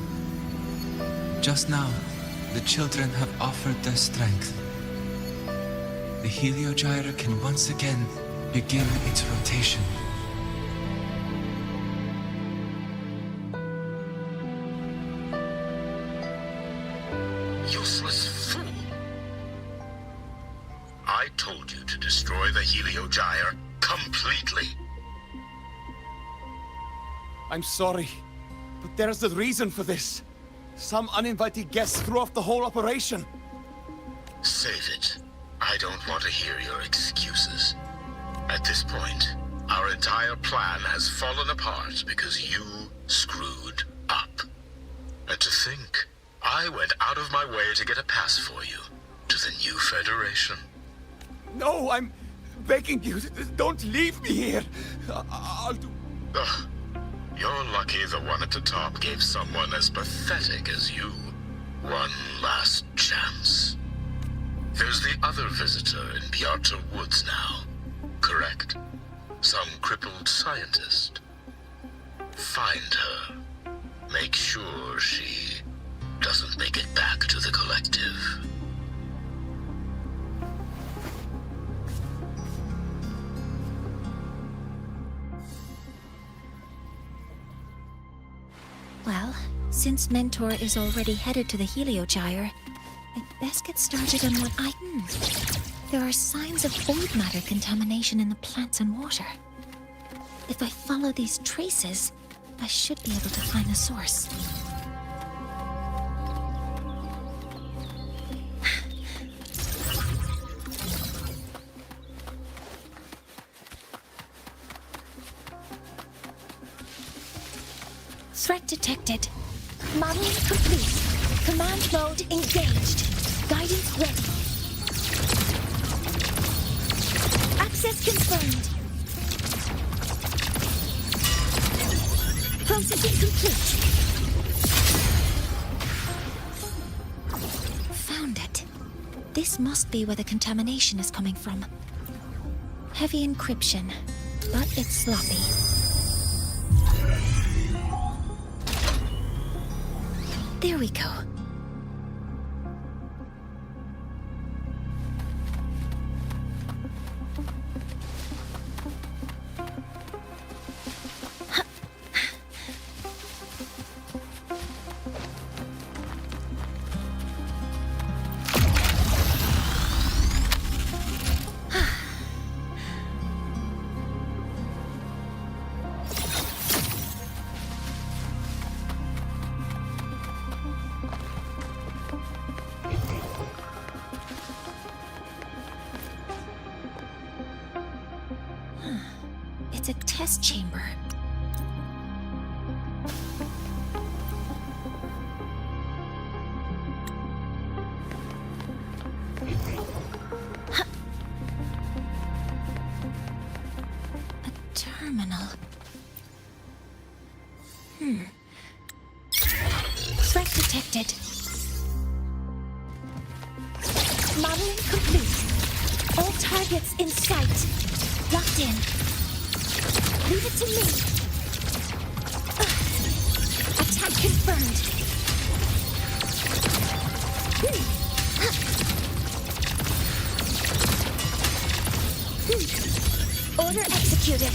Just now, the children have offered their strength. The heliogyre can once again begin its rotation. Useless fool! I told you to destroy the heliogyre completely. I'm sorry, but there's a reason for this. Some uninvited guests threw off the whole operation. Save it. I don't want to hear your excuses. At this point, our entire plan has fallen apart because you screwed up. And to think, I went out of my way to get a pass for you to the new Federation. No, I'm begging you, don't leave me here. I'll do... Ugh. You're lucky the one at the top gave someone as pathetic as you one last chance. There's the other visitor in Bjarta Woods now, correct? Some crippled scientist. Find her. Make sure she doesn't make it back to the collective. Well, since Mentor is already headed to the heliogyre, I'd best get started on what I... There are signs of void matter contamination in the plants and water. If I follow these traces, I should be able to find the source. Threat detected. Modeling complete. Command mode engaged. Guidance ready. Access confirmed. Processing complete. Found it. This must be where the contamination is coming from. Heavy encryption, but it's sloppy. There we go. It's a test chamber. A terminal. Threat detected. Modeling complete. All targets in sight. Locked in. Leave it to me. Attack confirmed. Order executed.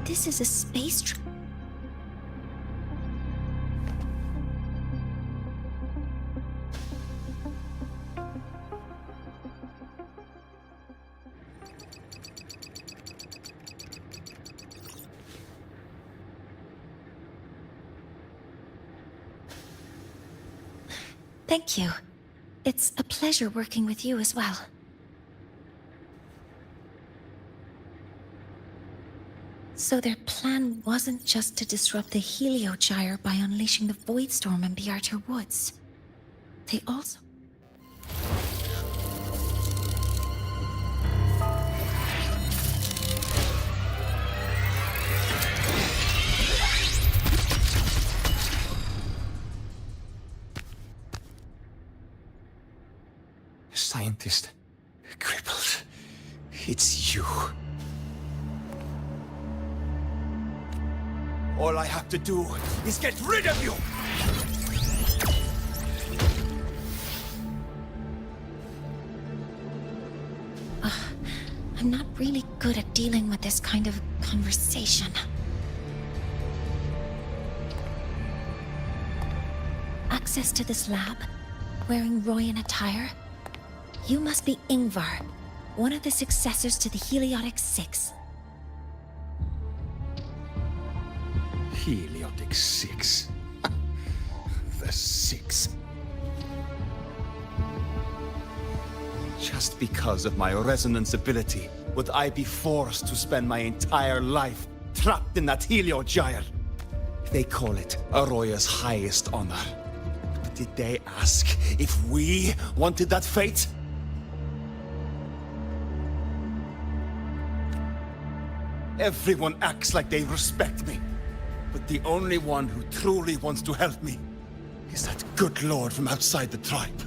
This is a space Thank you. It's a pleasure working with you as well. So their plan wasn't just to disrupt the heliogyre by unleashing the void storm in Bjarta Woods. They also... scientist. Crippled. It's you. All I have to do is get rid of you! I'm not really good at dealing with this kind of conversation. Access to this lab? Wearing Royan attire? You must be Ingvar, one of the successors to the Heliotic Six. Heliotic Six. The Six. Just because of my resonance ability, would I be forced to spend my entire life trapped in that Heliogyre? They call it Aroya's highest honor. But did they ask if we wanted that fate? Everyone acts like they respect me. But the only one who truly wants to help me is that good lord from outside the tribe.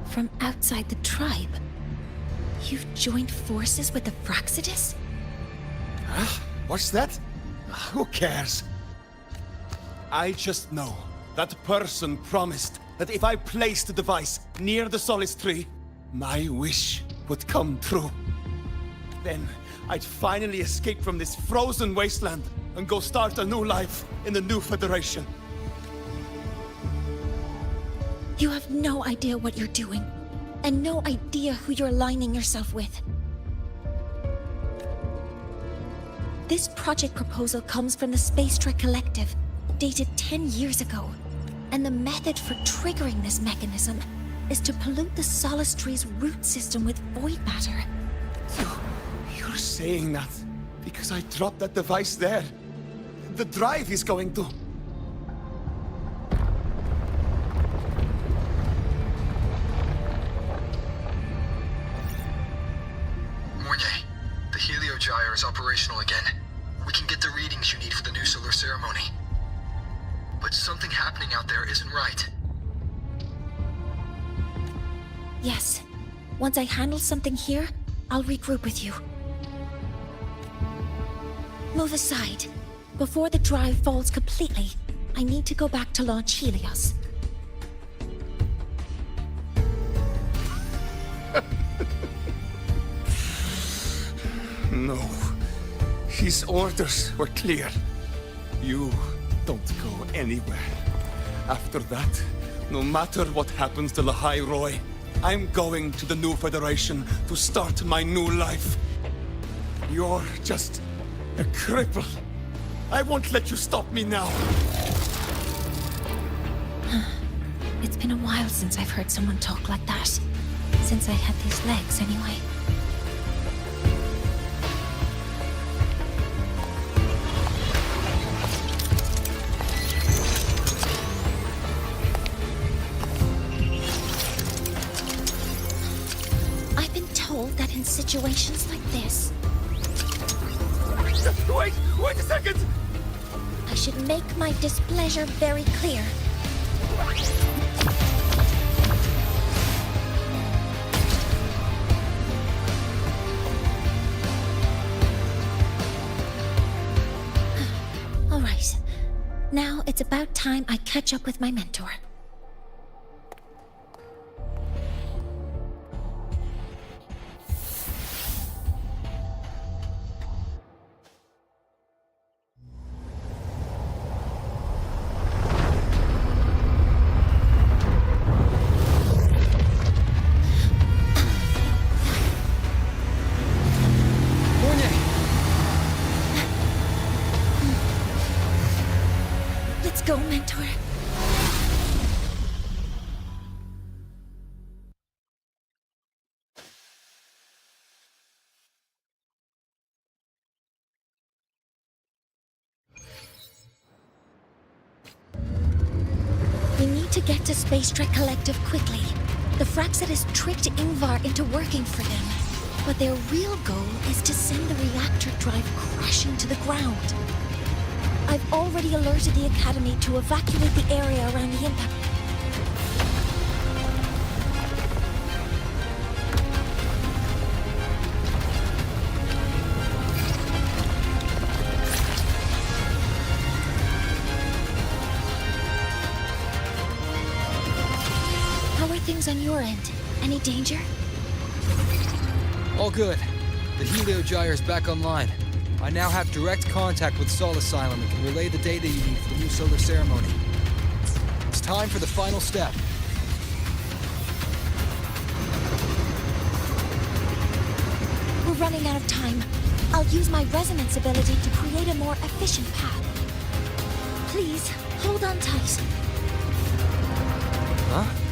From outside the tribe? You've joined forces with the Fraxidus? Huh? What's that? Who cares? I just know that person promised that if I placed the device near the Solace Tree, my wish would come true. Then I'd finally escape from this frozen wasteland and go start a new life in the new Federation. You have no idea what you're doing, and no idea who you're aligning yourself with. This project proposal comes from the Space Trek Collective, dated 10 years ago. And the method for triggering this mechanism is to pollute the Solace Tree's root system with void matter. You're saying that because I dropped that device there. The drive is going to... Mornier, the Heliogyre is operational again. We can get the readings you need for the new solar ceremony. But something happening out there isn't right. Yes. Once I handle something here, I'll regroup with you. Move aside. Before the drive falls completely, I need to go back to launch Helios. No. His orders were clear. You don't go anywhere. After that, no matter what happens to Lahai Roy, I'm going to the new Federation to start my new life. You're just a cripple. I won't let you stop me now. It's been a while since I've heard someone talk like that. Since I had these legs, anyway. I've been told that in situations like this... Wait a second! I should make my displeasure very clear. All right. Now it's about time I catch up with my mentor. Let's go, mentor. We need to get to Space Trek Collective quickly. The Fraxidus tricked Ingvar into working for them. But their real goal is to send the reactor drive crashing to the ground. I've already alerted the Academy to evacuate the area around the impact. things on your end? Any danger? All good. The Heliogyre's back online. I now have direct contact with Sol Asylum and can relay the data you need for the new solar ceremony. It's time for the final step. We're running out of time. I'll use my resonance ability to create a more efficient path. Please, hold on tight. Huh?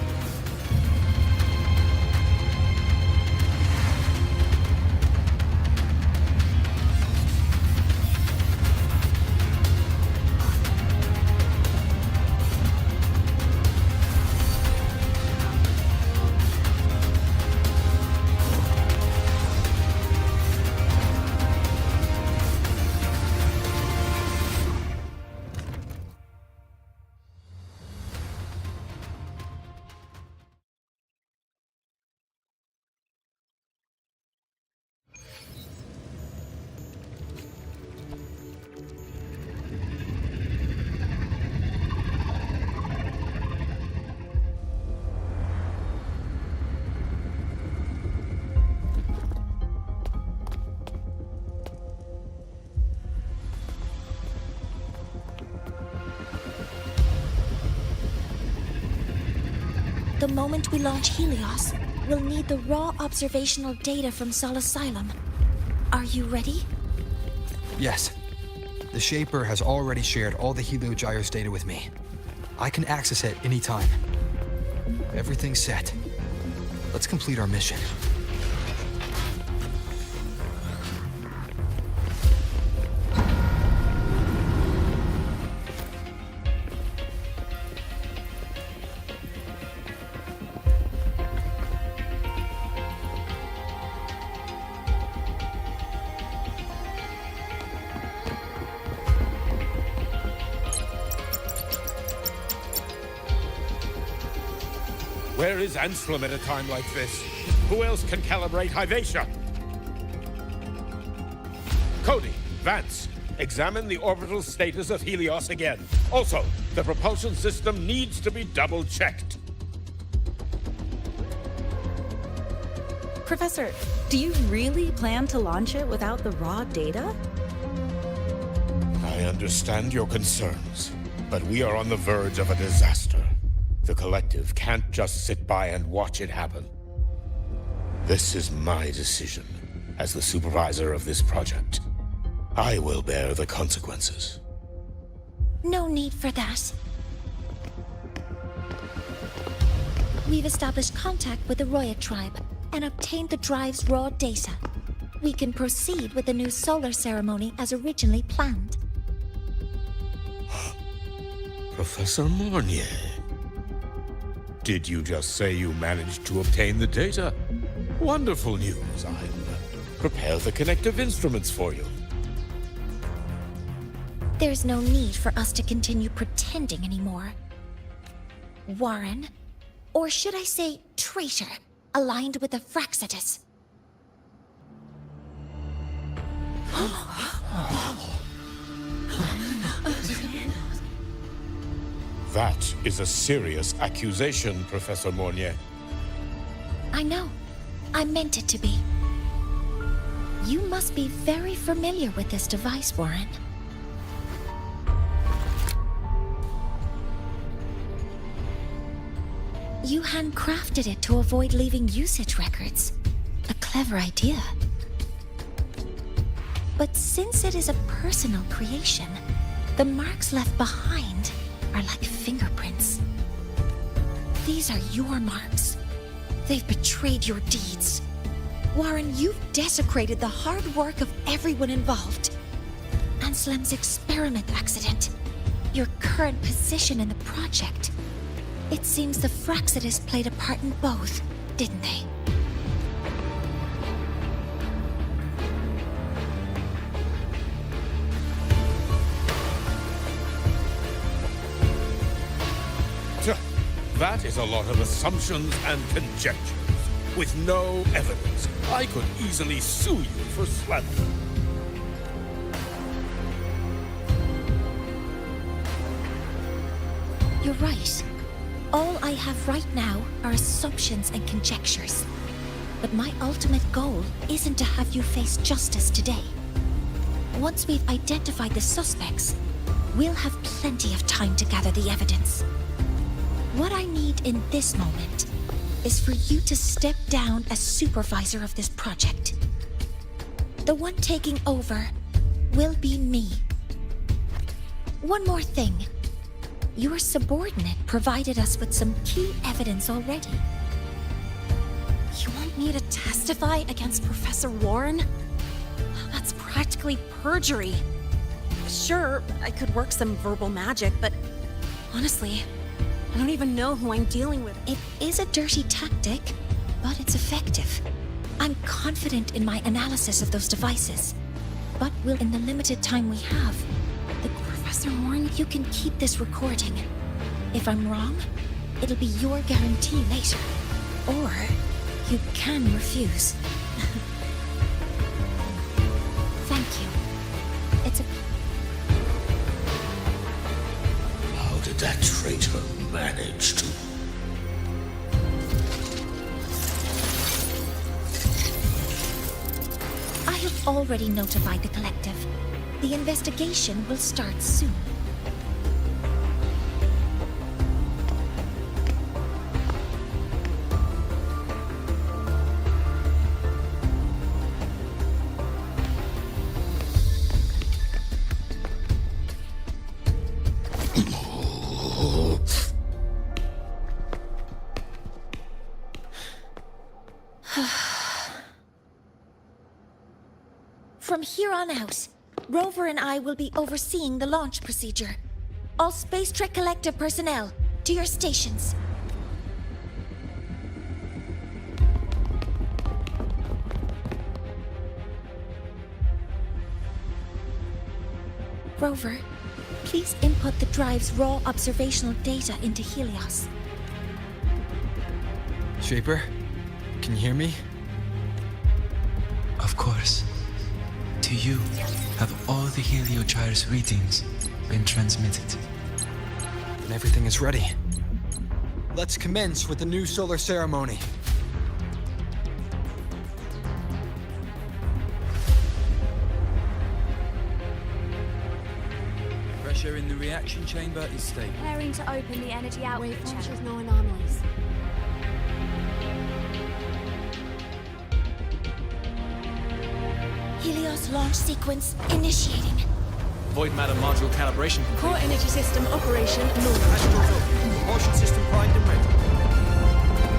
The moment we launch Helios, we'll need the raw observational data from Sol Asylum. Are you ready? Yes. The Shaper has already shared all the Heliogyre's data with me. I can access it anytime. Everything's set. Let's complete our mission. Where is Anselm at a time like this? Who else can calibrate Hyvatia? Cody, Vance, examine the orbital status of Helios again. Also, the propulsion system needs to be double-checked. Professor, do you really plan to launch it without the raw data? I understand your concerns, but we are on the verge of a disaster. The collective can't just sit by and watch it happen. This is my decision. As the supervisor of this project, I will bear the consequences. No need for that. We've established contact with the Roya tribe and obtained the drive's raw data. We can proceed with the new solar ceremony as originally planned. Professor Mornier. Did you just say you managed to obtain the data? Wonderful news. I'll prepare the connective instruments for you. There's no need for us to continue pretending anymore. Warren, or should I say traitor, aligned with the Fraxitus. That is a serious accusation, Professor Mornier. I know. I meant it to be. You must be very familiar with this device, Warren. You handcrafted it to avoid leaving usage records. A clever idea. But since it is a personal creation, the marks left behind are like fingerprints. These are your marks. They've betrayed your deeds. Warren, you've desecrated the hard work of everyone involved. Anselm's experiment accident, your current position in the project. It seems the Fraxitus played a part in both, didn't they? That is a lot of assumptions and conjectures, with no evidence. I could easily sue you for slander. You're right. All I have right now are assumptions and conjectures. But my ultimate goal isn't to have you face justice today. Once we've identified the suspects, we'll have plenty of time to gather the evidence. What I need in this moment is for you to step down as supervisor of this project. The one taking over will be me. One more thing. Your subordinate provided us with some key evidence already. You want me to testify against Professor Warren? That's practically perjury. Sure, I could work some verbal magic, but honestly, I don't even know who I'm dealing with. It is a dirty tactic, but it's effective. I'm confident in my analysis of those devices, but will in the limited time we have. Professor Warren, you can keep this recording. If I'm wrong, it'll be your guarantee later. Or you can refuse. Thank you. It's a... How did that traitor manage to... I have already notified the collective. The investigation will start soon. From here on out, Rover and I will be overseeing the launch procedure. All Space Trek Collective personnel, to your stations. Rover, please input the drive's raw observational data into Helios. Shaper, can you hear me? Of course. To you, have all the heliogyre's readings been transmitted? And everything is ready. Let's commence with the new solar ceremony. Pressure in the reaction chamber is stable. Preparing to open the energy outlet Shows no anomalies. Helios launch sequence initiating. Void matter module calibration complete. Core energy system operation normal. Propulsion system primed and ready.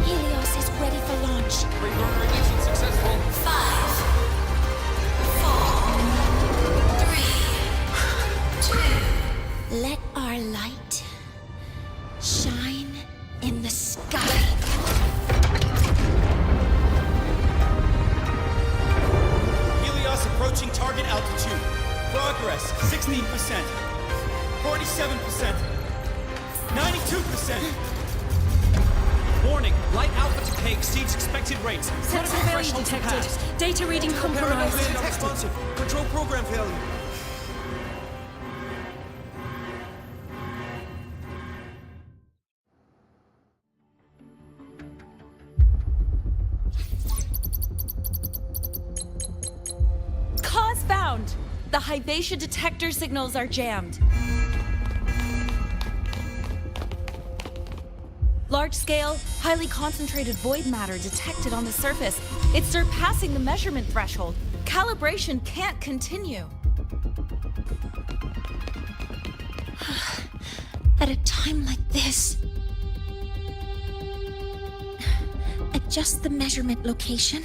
Helios is ready for launch. Reburner ignition successful. 5, 4, 3, 2. Let our light shine in the sky. Approaching target altitude. Progress 16%, 47%, 92%. Warning, light output decay exceeds expected rates. Sensor failure detected. Data reading compromised. Responsive. Control program failure. The Hypatia detector signals are jammed. Large-scale, highly concentrated void matter detected on the surface. It's surpassing the measurement threshold. Calibration can't continue. At a time like this, adjust the measurement location.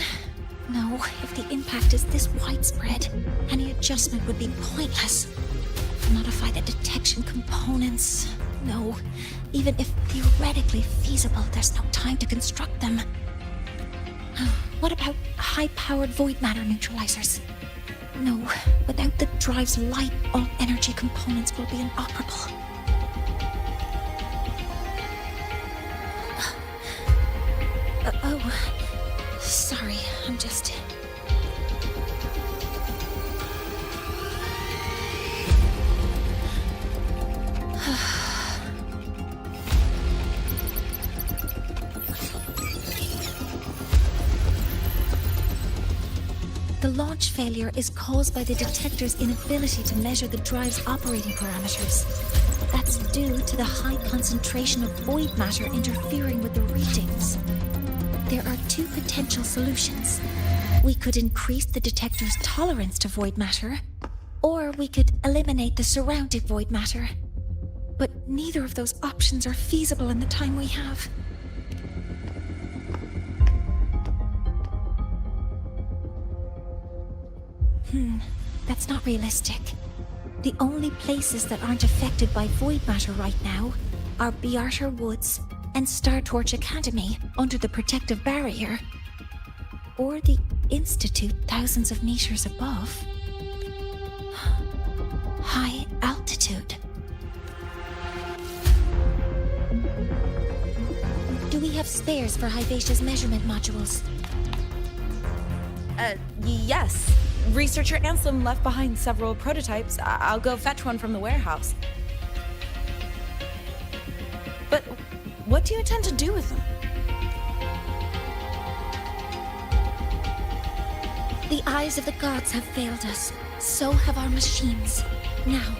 No, if the impact is this widespread, any adjustment would be pointless. Modify the detection components. No, even if theoretically feasible, there's no time to construct them. What about high-powered void matter neutralizers? No, without the drive's light, all energy components will be inoperable. Oh, sorry, I'm just... launch failure is caused by the detector's inability to measure the drive's operating parameters. That's due to the high concentration of void matter interfering with the readings. There are two potential solutions. We could increase the detector's tolerance to void matter, or we could eliminate the surrounding void matter. But neither of those options are feasible in the time we have. That's not realistic. The only places that aren't affected by void matter right now are Bearter Woods and Star Torch Academy under the protective barrier, or the Institute thousands of meters above. High altitude. Do we have spares for Hivacia's measurement modules? Yes. Researcher Anselm left behind several prototypes. I'll go fetch one from the warehouse. But what do you intend to do with them? The eyes of the gods have failed us. So have our machines. Now,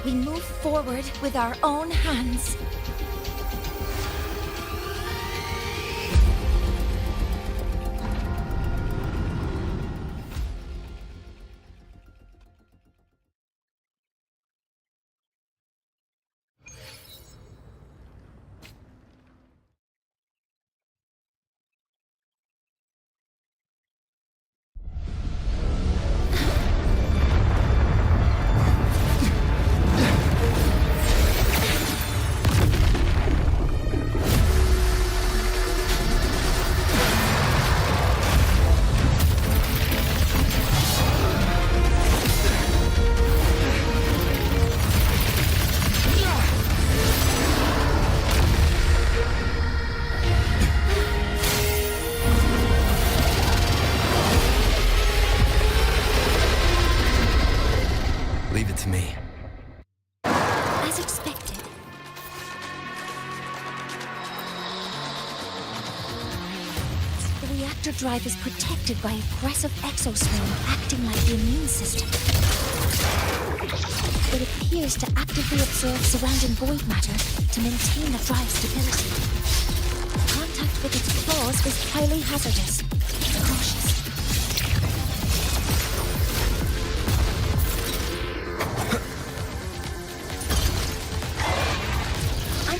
we move forward with our own hands. Leave it to me. As expected. The reactor drive is protected by aggressive exoswarm acting like the immune system. It appears to actively absorb surrounding void matter to maintain the drive's stability. Contact with its claws is highly hazardous. Cautious.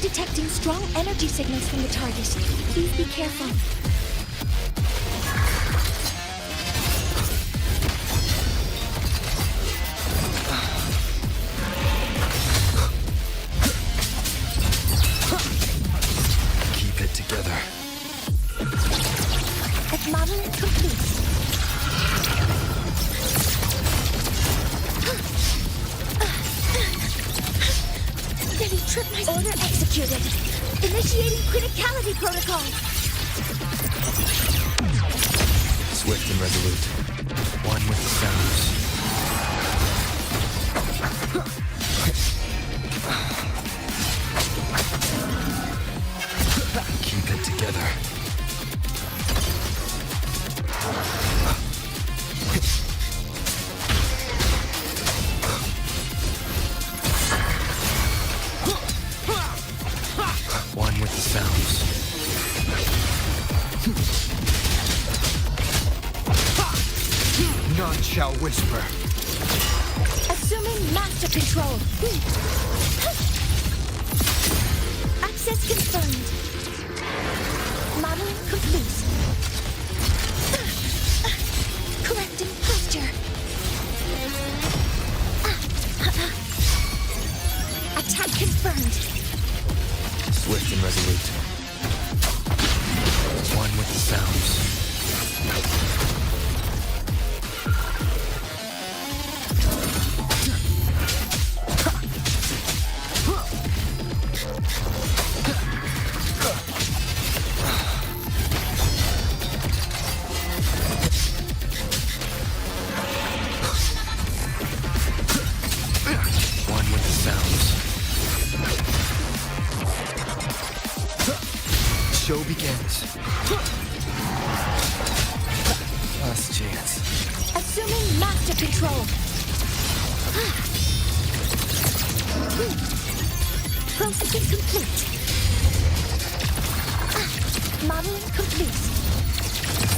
Detecting strong energy signals from the target. Please be careful. Keep it together. Modeling complete. Did he trip my order executed? Initiating criticality protocol. Swift and resolute. One with the sounds. Keep it together. One with the sounds. None shall whisper. Assuming master control. Access confirmed. Modeling complete. Correcting posture. Attack confirmed. Swift and resolute. One with the sounds. One with the sounds. Show begins. Last chance. Assuming master control. Processing complete. Modeling complete.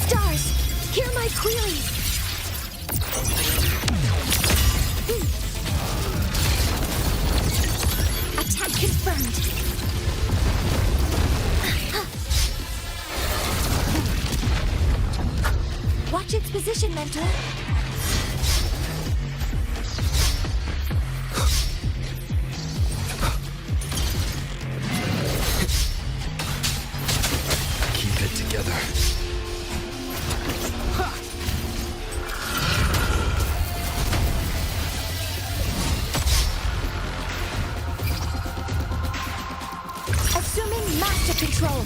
Stars, hear my queries. Attack confirmed. Watch its position, Mentor. Keep it together. Assuming master control.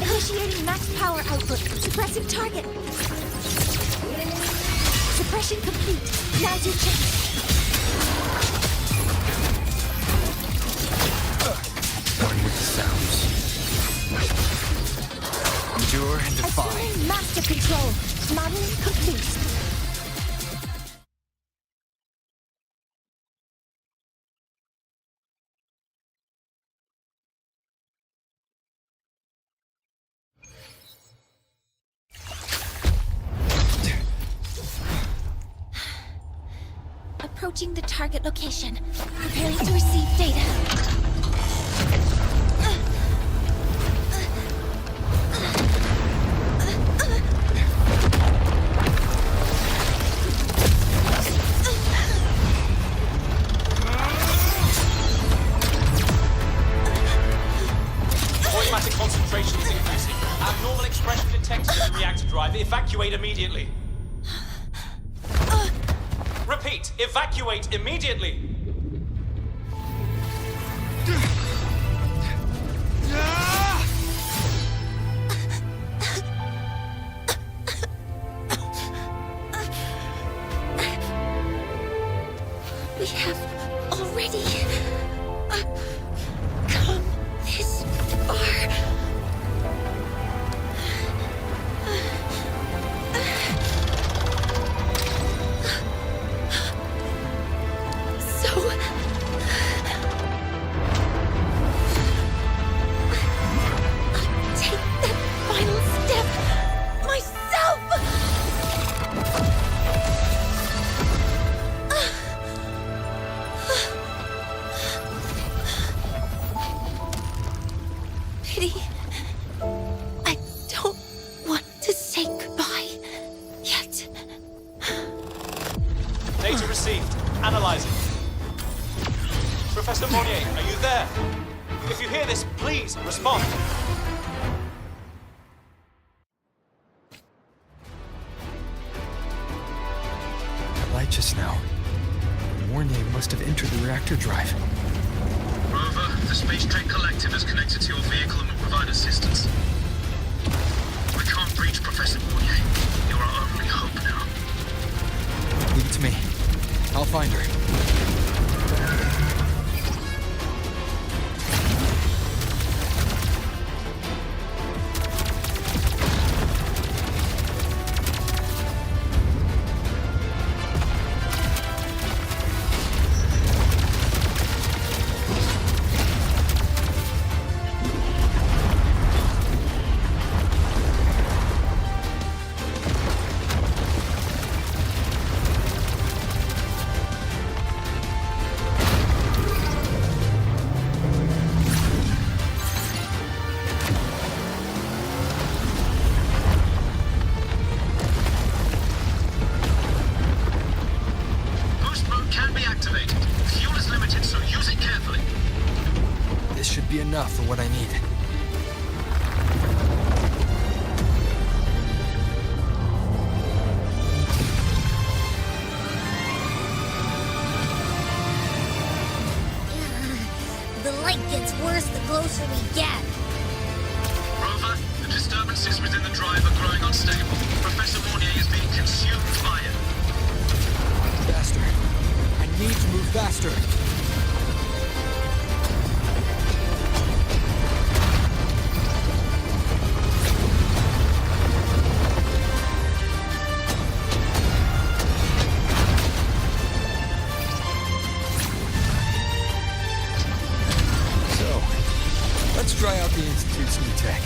Initiating max power output. Suppressing target. Suppression complete. Now's your chance. One with the sounds. Endure and defy. Assuming master control. Modeling complete. Approaching the target location. Preparing to receive data. Automatic concentration is increasing. Abnormal expression detected in the reactor drive. Evacuate immediately. Repeat, evacuate immediately. We have already come this far. Data received. Analyzing. Professor Monnier, are you there? If you hear this, please respond. That light just now. Mornier must have entered the reactor drive. Rover, the Space Trek Collective is connected to your vehicle and will provide assistance. We can't reach Professor Monnier. You're our only hope now. Leave it to me. I'll find her. Be enough for what I need. The light gets worse the closer we get. Rover, the disturbances within the drive are growing unstable. Professor Monnier is being consumed by it. Faster. I need to move faster. Let's try out the Institute's new tech.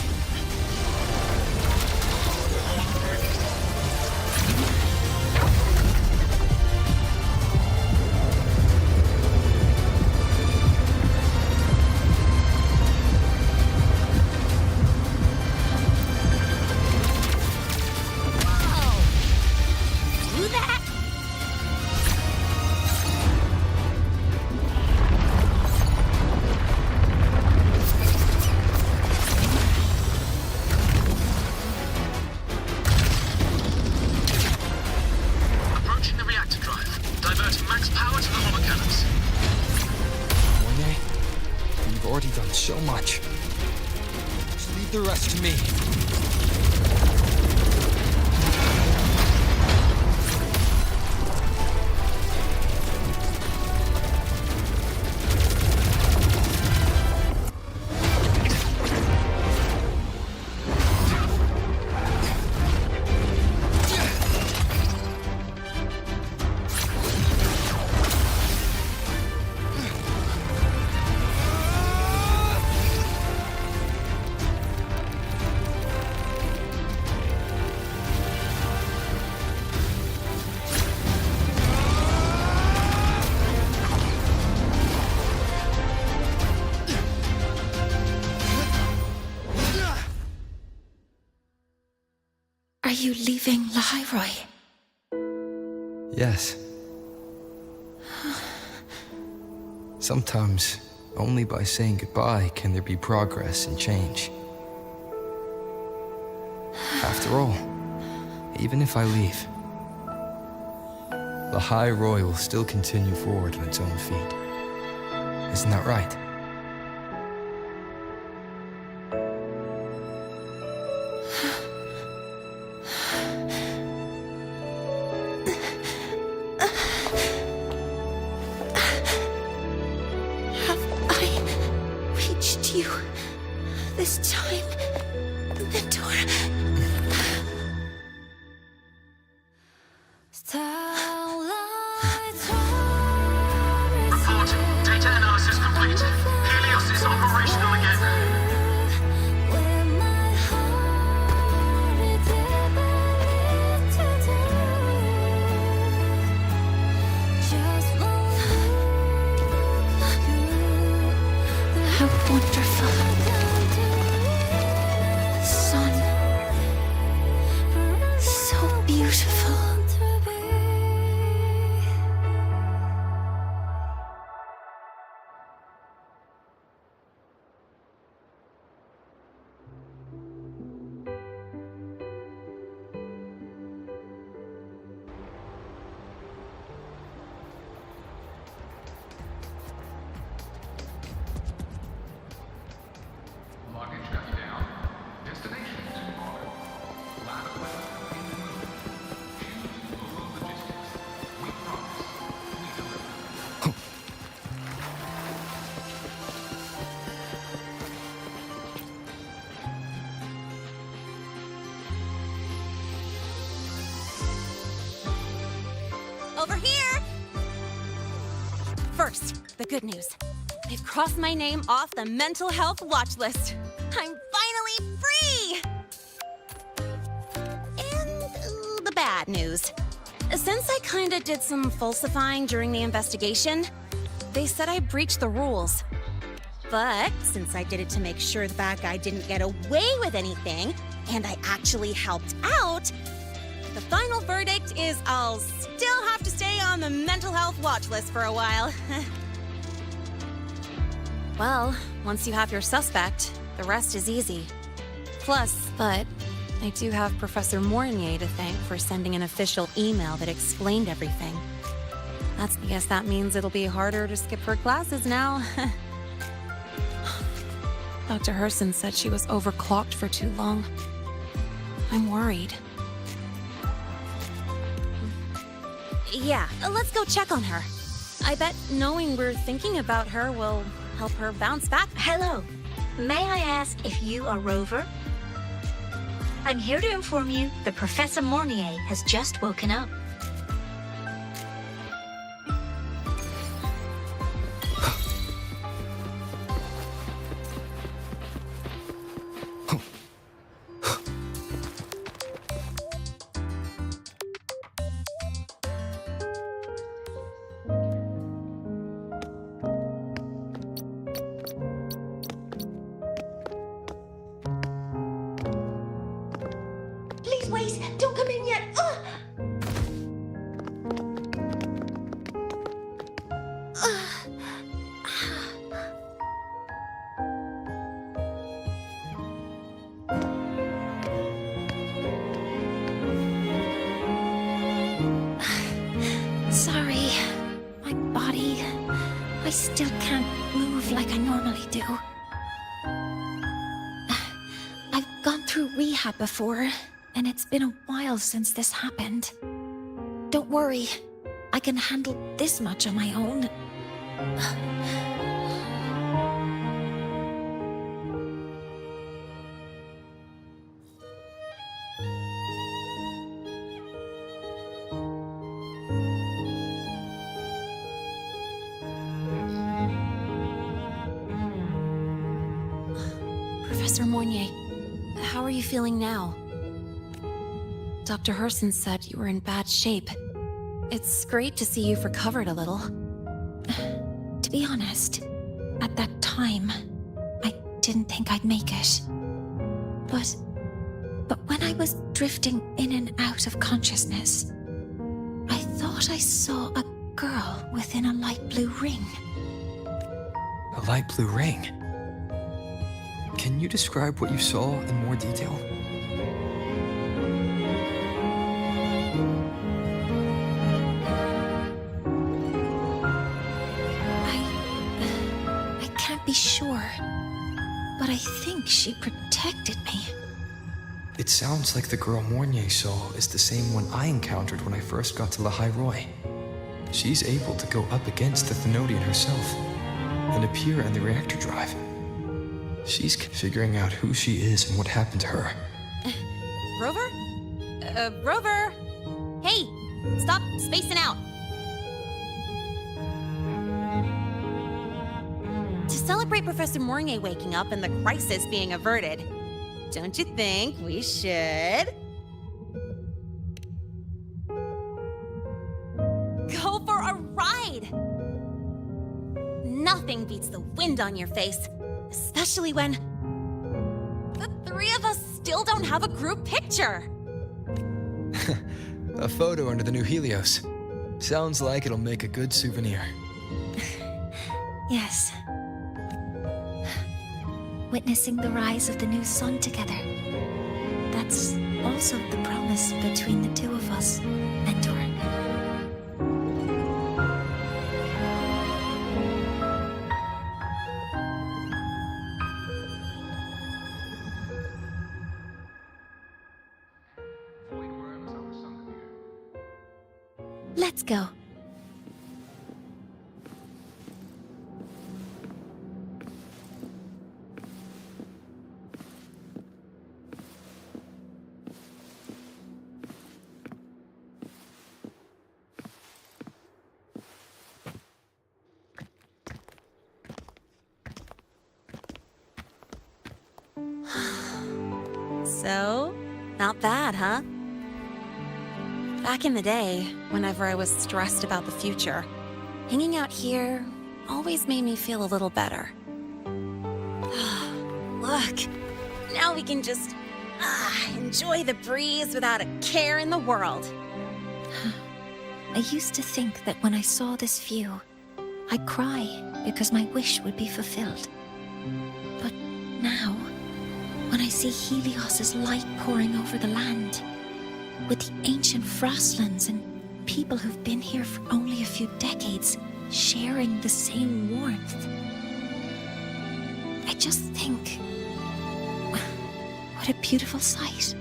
Do that? Approaching the reactor drive. Diverting max power to the holocannons. Monet, you've already done so much. Just leave the rest to me. Are you leaving Lahairoi? Yes. Sometimes, only by saying goodbye can there be progress and change. After all, even if I leave, Lahairoi will still continue forward on its own feet. Isn't that right? Reached you this time, Mentor. Reporting. Data analysis complete. Helios is operational again. How wonderful. Sun. So beautiful. Over here! First, the good news. They've crossed my name off the mental health watch list. I'm finally free! And the bad news. Since I kinda did some falsifying during the investigation, they said I breached the rules. But since I did it to make sure the bad guy didn't get away with anything, and I actually helped out, the final verdict is I'll still have to stay on the mental health watch list for a while. Well, once you have your suspect, the rest is easy. Plus, but I do have Professor Mornier to thank for sending an official email that explained everything. I guess that means it'll be harder to skip her classes now. Dr. Herson said she was overclocked for too long. I'm worried. Yeah, let's go check on her. I bet knowing we're thinking about her will help her bounce back. Hello. May I ask if you are Rover? I'm here to inform you that Professor Mornier has just woken up. normally do. I've gone through rehab before, and it's been a while since this happened. Don't worry, I can handle this much on my own. Professor Mornier, how are you feeling now? Dr. Herson said you were in bad shape. It's great to see you've recovered a little. To be honest, at that time, I didn't think I'd make it. But when I was drifting in and out of consciousness, I thought I saw a girl within a light blue ring. A light blue ring? Can you describe what you saw in more detail? I can't be sure, but I think she protected me. It sounds like the girl Mornier saw is the same one I encountered when I first got to Lahai Roi. She's able to go up against the Thenodian herself and appear in the reactor drive. She's figuring out who she is and what happened to her. Rover? Rover! Hey, stop spacing out. To celebrate Professor Mornier waking up and the crisis being averted, don't you think we should go for a ride? Nothing beats the wind on your face, especially when the three of us still don't have a group picture. A photo under the new Helios. Sounds like it'll make a good souvenir. Yes. Witnessing the rise of the new sun together. That's also the promise between the two of us, Mentor. Let's go. So, not bad, huh? Back in the day, whenever I was stressed about the future, hanging out here always made me feel a little better. Look, now we can just enjoy the breeze without a care in the world. I used to think that when I saw this view, I'd cry because my wish would be fulfilled. But now, when I see Helios's light pouring over the land, with the ancient frostlands and people who've been here for only a few decades sharing the same warmth, I just think, what a beautiful sight.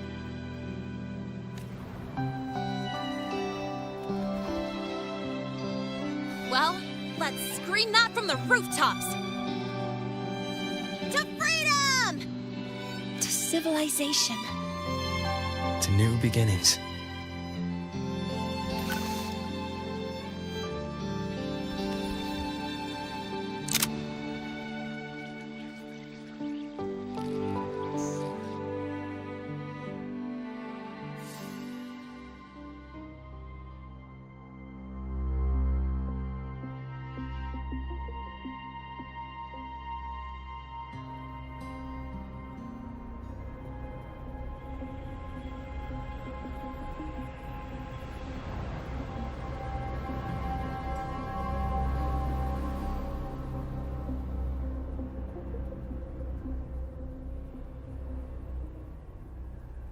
Well, let's scream that from the rooftops! To freedom! To civilization. To new beginnings.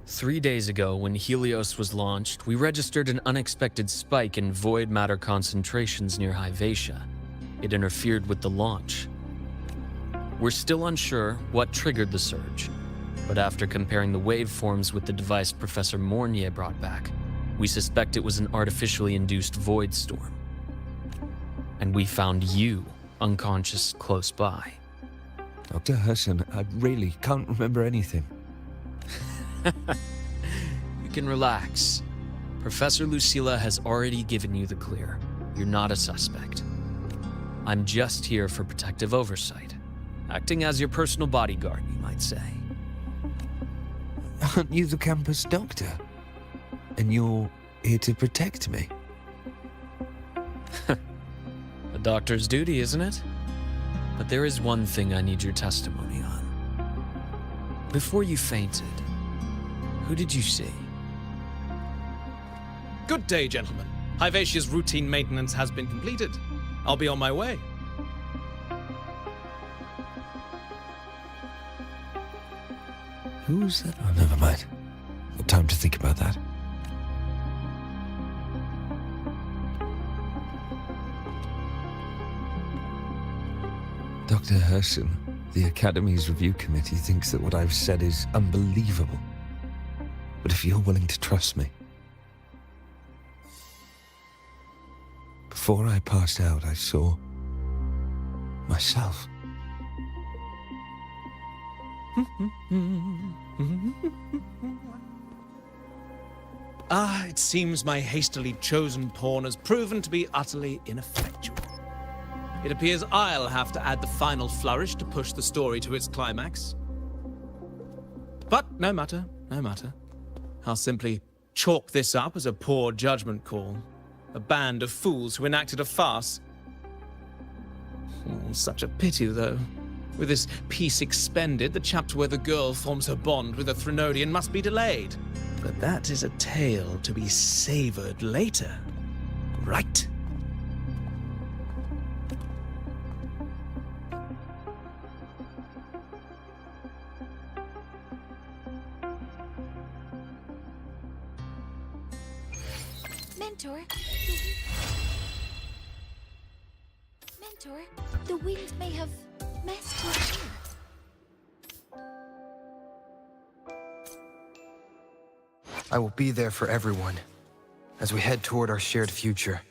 Three days ago, when Helios was launched, we registered an unexpected spike in void matter concentrations near Hyvatia. It interfered with the launch. We're still unsure what triggered the surge, but after comparing the waveforms with the device Professor Mornier brought back, we suspect it was an artificially induced void storm. And we found you unconscious close by. Dr. Herson, I really can't remember anything. You can relax. Professor Lucilla has already given you the clear. You're not a suspect. I'm just here for protective oversight, acting as your personal bodyguard, you might say. Aren't you the campus doctor? And you're here to protect me? A doctor's duty, isn't it? But there is one thing I need your testimony on. Before you fainted, who did you see? Good day, gentlemen. Hivatia's routine maintenance has been completed. I'll be on my way. Who was that? Oh, never mind. No time to think about that. Dr. Herson, the Academy's review committee thinks that what I've said is unbelievable. But if you're willing to trust me... Before I passed out, I saw... myself. It seems my hastily chosen pawn has proven to be utterly ineffectual. It appears I'll have to add the final flourish to push the story to its climax. But no matter, no matter. I'll simply chalk this up as a poor judgment call. A band of fools who enacted a farce. Such a pity, though. With this piece expended, the chapter where the girl forms her bond with a Threnodian must be delayed. But that is a tale to be savored later. Right? Mentor? Mentor, the wind may have messed with you. I will be there for everyone as we head toward our shared future.